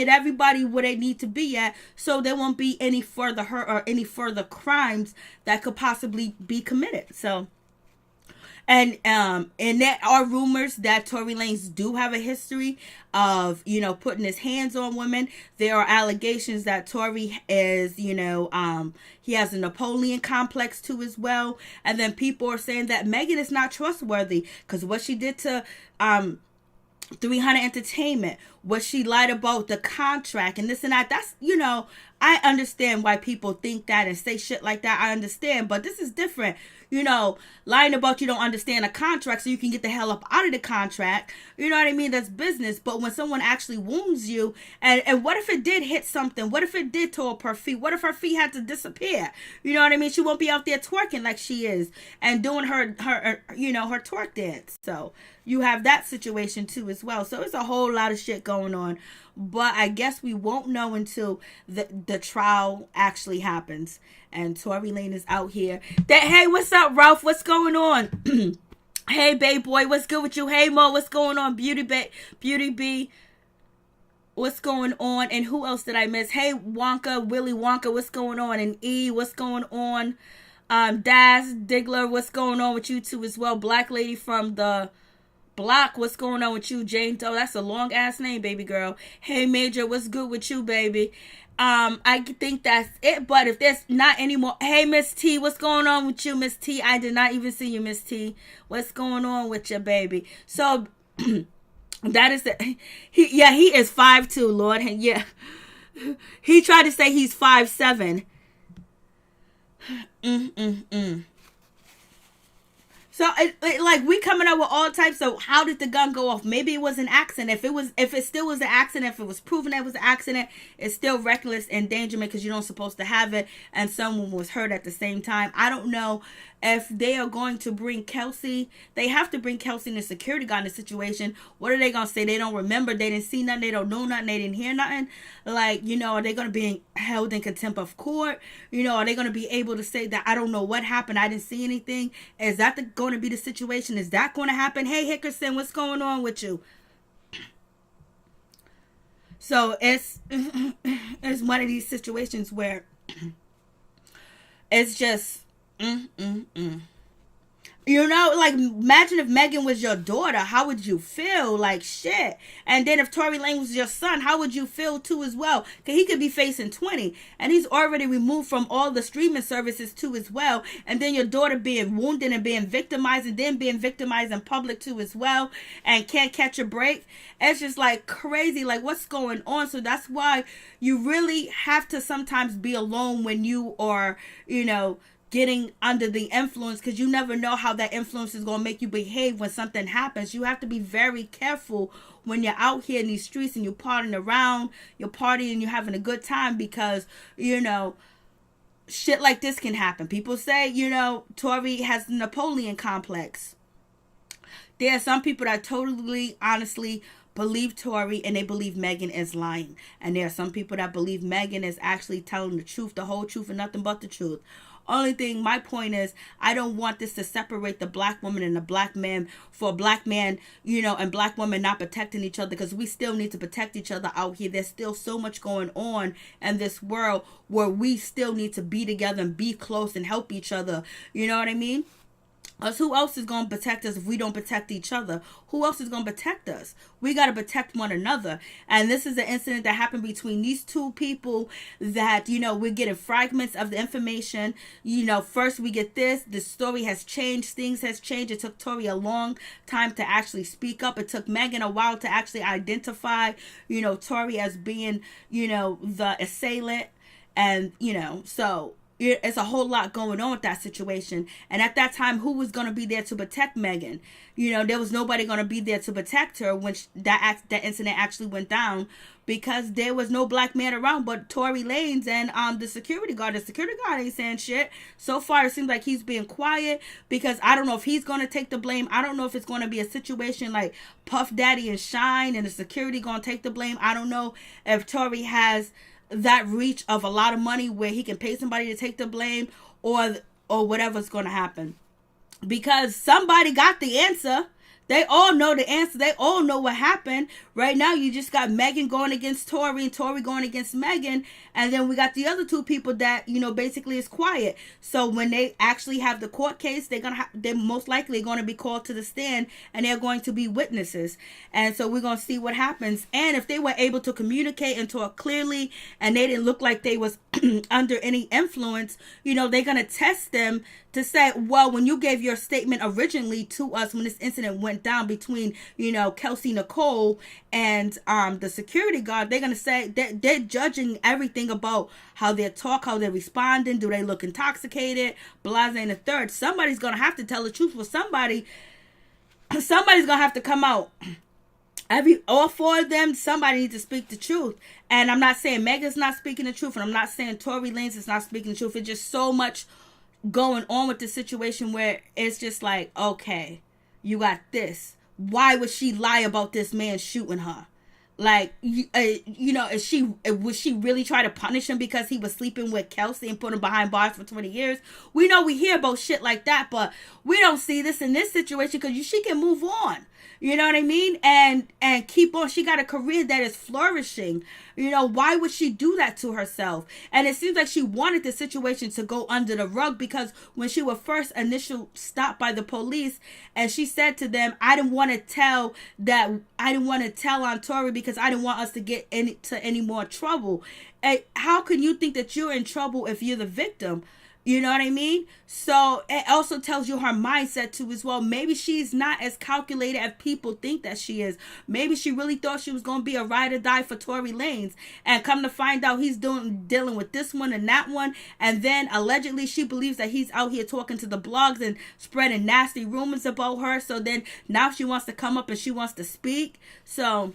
everybody where they need to be at, so there won't be any further hurt or any further crimes that could possibly be committed. So and there are rumors that Tory Lanez do have a history of, putting his hands on women. There are allegations that Tory is, he has a Napoleon complex too as well. And then people are saying that Megan is not trustworthy because what she did to 300 Entertainment, what she lied about the contract and this and that. That's, I understand why people think that and say shit like that. I understand, but this is different. Lying about you don't understand a contract so you can get the hell up out of the contract. You know what I mean? That's business. But when someone actually wounds you, and what if it did hit something? What if it did tear up her feet? What if her feet had to disappear? You know what I mean? She won't be out there twerking like she is and doing her twerk dance. So you have that situation too as well. So it's a whole lot of shit going on. But I guess we won't know until the trial actually happens. And Tory Lanez is out here. Hey, what's up, Ralph? What's going on? Hey, babe boy, what's good with you? Hey, Mo, what's going on? Beauty B, what's going on? And who else did I miss? Hey, Wonka, Willy Wonka, what's going on? And E, what's going on? Daz, Diggler, what's going on with you too as well? Black lady from the block, what's going on with you? Jane Doe, that's a long ass name, baby girl. Hey, Major, what's good with you, baby? I think that's it, but if there's not any more, hey, Miss T, what's going on with you, Miss T? I did not even see you, Miss T. What's going on with you, baby? So That is the he is 5'2", Lord. And yeah. He tried to say he's 5'7". So like we coming up with all types of how did the gun go off? Maybe it was an accident. If it still was an accident, if it was proven that it was an accident, it's still reckless endangerment because you don't supposed to have it, and someone was hurt at the same time. I don't know if they are going to bring Kelsey. They have to bring Kelsey and the security guard in the situation. What are they gonna say? They don't remember. They didn't see nothing. They don't know nothing. They didn't hear nothing. Like, you know, are they gonna be held in contempt of court? You know, are they gonna be able to say that I don't know what happened? I didn't see anything. Is that going to be the situation? Is that going to happen? Hey, Hickerson, what's going on with you? So it's one of these situations where it's just you know, like, imagine if Megan was your daughter. How would you feel? Like, shit. And then if Tory Lanez was your son, how would you feel too as well? Because he could be facing 20. And he's already removed from all the streaming services too as well. And then your daughter being wounded and being victimized, and then being victimized in public too as well. And can't catch a break. It's just like crazy. Like, what's going on? So that's why you really have to sometimes be alone when you are, you know, getting under the influence, because you never know how that influence is going to make you behave when something happens. You have to be very careful when you're out here in these streets and you're partying around, you're partying, you're having a good time, because, you know, shit like this can happen. People say, you know, Tory has the Napoleon complex. There are some people that totally, honestly believe Tory and they believe Megan is lying. And there are some people that believe Megan is actually telling the truth, the whole truth, and nothing but the truth. Only thing, my point is, I don't want this to separate the black woman and the black man, for a black man, you know, and black women not protecting each other, because we still need to protect each other out here. There's still so much going on in this world where we still need to be together and be close and help each other. You know what I mean? Because who else is going to protect us if we don't protect each other? Who else is going to protect us? We got to protect one another. And this is the incident that happened between these two people that, you know, we're getting fragments of the information. You know, first we get this. The story has changed. Things has changed. It took Tory a long time to actually speak up. It took Megan a while to actually identify, you know, Tory as being, you know, the assailant. And, you know, so it's a whole lot going on with that situation. And at that time, who was going to be there to protect Megan? You know, there was nobody going to be there to protect her when that incident actually went down, because there was no black man around but Tory Lanez and the security guard. The security guard ain't saying shit. So far, it seems like he's being quiet, because I don't know if he's going to take the blame. I don't know if it's going to be a situation like Puff Daddy and Shine and the security going to take the blame. I don't know if Tory has that reach of a lot of money where he can pay somebody to take the blame, or whatever's going to happen, because somebody got the answer. They all know the answer. They all know what happened. Right now, you just got Megan going against Tory and Tory going against Megan. And then we got the other two people that, you know, basically is quiet. So when they actually have the court case, they're most likely going to be called to the stand, and they're going to be witnesses. And so we're going to see what happens. And if they were able to communicate and talk clearly, and they didn't look like they was under any influence, you know, they're going to test them to say, well, when you gave your statement originally to us when this incident went down between, you know, Kelsey Nicole and the security guard, they're going to say that they're judging everything about how they talk, how they're responding. Do they look intoxicated? Blase and the third. Somebody's going to have to tell the truth. For somebody's going to have to come out. All four of them, somebody needs to speak the truth. And I'm not saying Megan's not speaking the truth, and I'm not saying Tory Lanez is not speaking the truth. It's just so much going on with the situation where it's just like, okay, you got this. Why would she lie about this man shooting her? Like, you know, would she really try to punish him because he was sleeping with Kelsey and put him behind bars for 20 years? We know we hear about shit like that, but we don't see this in this situation, because she can move on. You know what I mean? And keep on. She got a career that is flourishing. You know, why would she do that to herself? And it seems like she wanted the situation to go under the rug, because when she was first initially stopped by the police, and she said to them, I didn't want to tell on Tory because I didn't want us to get into any more trouble. And how can you think that you're in trouble if you're the victim? You know what I mean? So it also tells you her mindset too as well. Maybe she's not as calculated as people think that she is. Maybe she really thought she was going to be a ride or die for Tory Lanez, and come to find out he's dealing with this one and that one. And then allegedly she believes that he's out here talking to the blogs and spreading nasty rumors about her. So then now she wants to come up and she wants to speak. So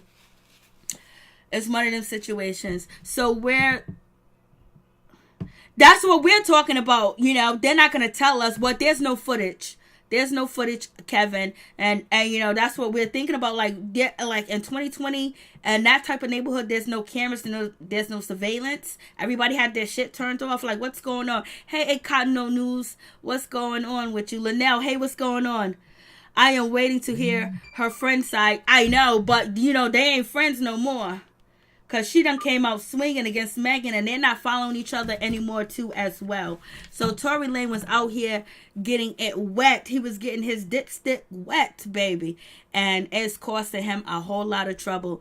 it's one of them situations. So that's what we're talking about. You know, they're not going to tell us what. There's no footage. There's no footage, Kevin. And you know, that's what we're thinking about. Like in 2020 and that type of neighborhood, there's no cameras, there's no surveillance. Everybody had their shit turned off. Like, what's going on? Hey, Cotton No News, what's going on with you? Linnell, hey, what's going on? I am waiting to hear her friend's side. I know, but you know, they ain't friends no more. Because she done came out swinging against Megan, and they're not following each other anymore too as well. So Tory Lanez was out here getting it wet. He was getting his dipstick wet, baby. And it's costing him a whole lot of trouble.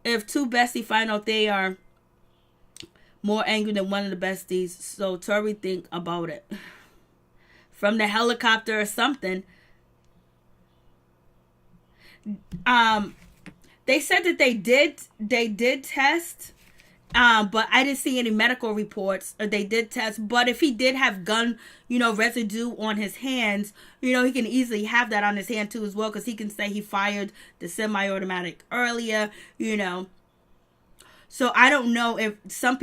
If two besties find out they are more angry than one of the besties, so Tory, think about it. From the helicopter or something. They said that they did test, but I didn't see any medical reports. Or they did test, but if he did have gun, you know, residue on his hands, you know, he can easily have that on his hand too as well, because he can say he fired the semi-automatic earlier, you know. So I don't know if some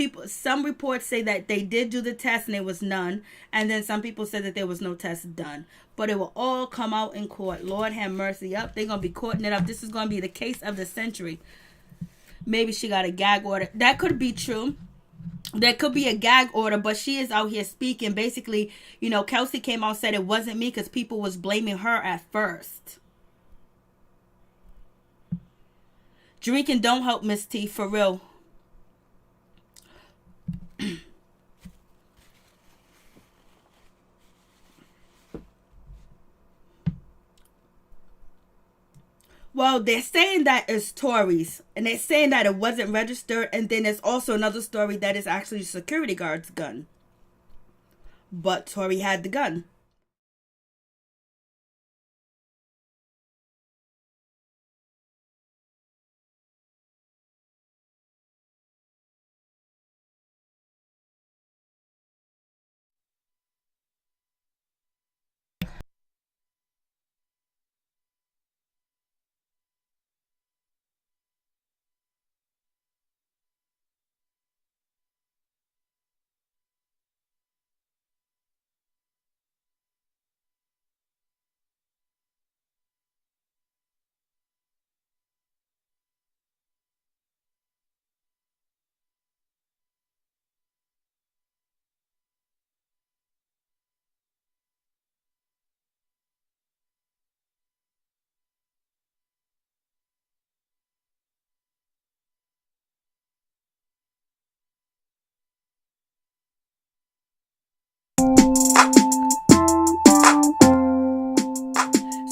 reports say that they did do the test and there was none, and then some people said that there was no test done. But it will all come out in court. Lord have mercy. Up, they're gonna be courting it up. This is gonna be the case of the century. Maybe she got a gag order. That could be true. There could be a gag order, but she is out here speaking. Basically, you know, Kelsey came out and said it wasn't me because people was blaming her at first. Drinking don't help, Miss T, for real. Well, they're saying that it's Tory's, and they're saying that it wasn't registered, and then there's also another story that is actually a security guard's gun. But Tory had the gun.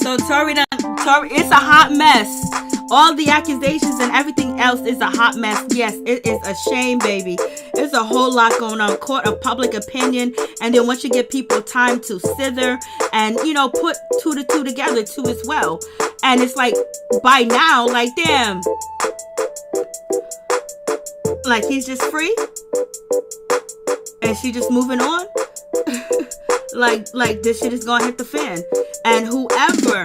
So Tory, it's a hot mess. All the accusations and everything else is a hot mess. Yes, it is a shame, baby. There's a whole lot going on. Court of public opinion. And then once you give people time to sither and, you know, put two to two together too as well. And it's like, by now, like, damn. Like, he's just free? And she just moving on? like this shit is gonna hit the fan. And whoever,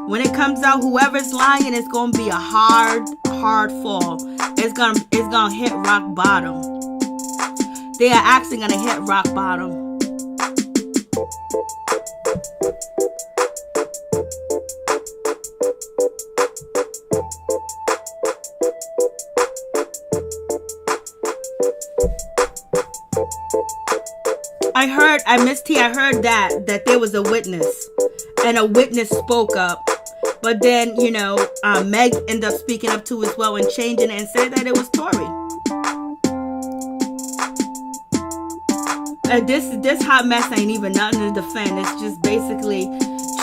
when it comes out, whoever's lying, it's gonna be a hard fall. It's gonna hit rock bottom. They are actually gonna hit rock bottom. I heard that there was a witness, and a witness spoke up. But then, you know, Meg ended up speaking up too as well and changing it and said that it was Tory. This hot mess ain't even nothing to defend. It's just basically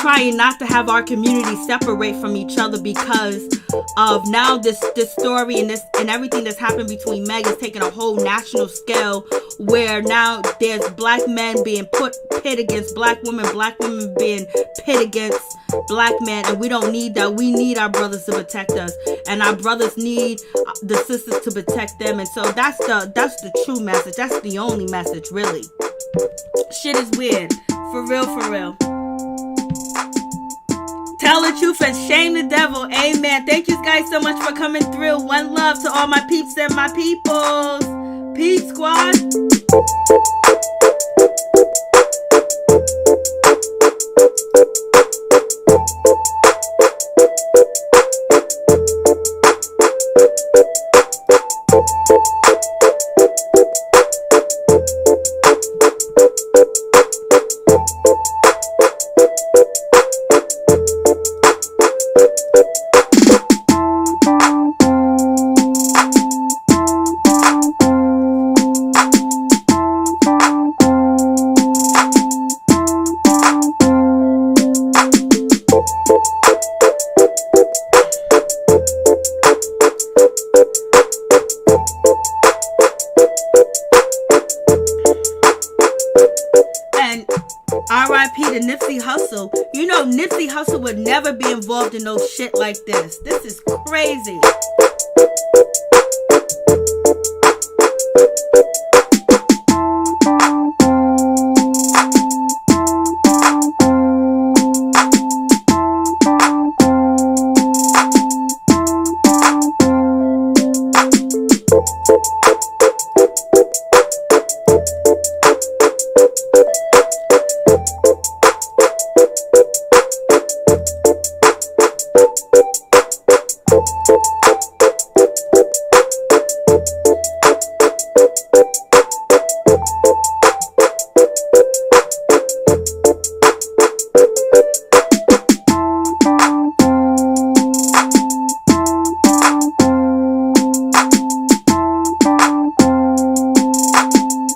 trying not to have our community separate from each other because of now this story and everything that's happened between Meg is taking a whole national scale, where now there's black men being pit against black women being pit against black men, and we don't need that. We need our brothers to protect us, and our brothers need the sisters to protect them. And so that's the true message. That's the only message, really. Shit is weird. For real, for real. Tell the truth and shame the devil. Amen. Thank you guys so much for coming through. One love to all my peeps and my peoples. Peace, squad. Nipsey Hussle. You know, Nipsey Hussle would never be involved in no shit like this. This is crazy.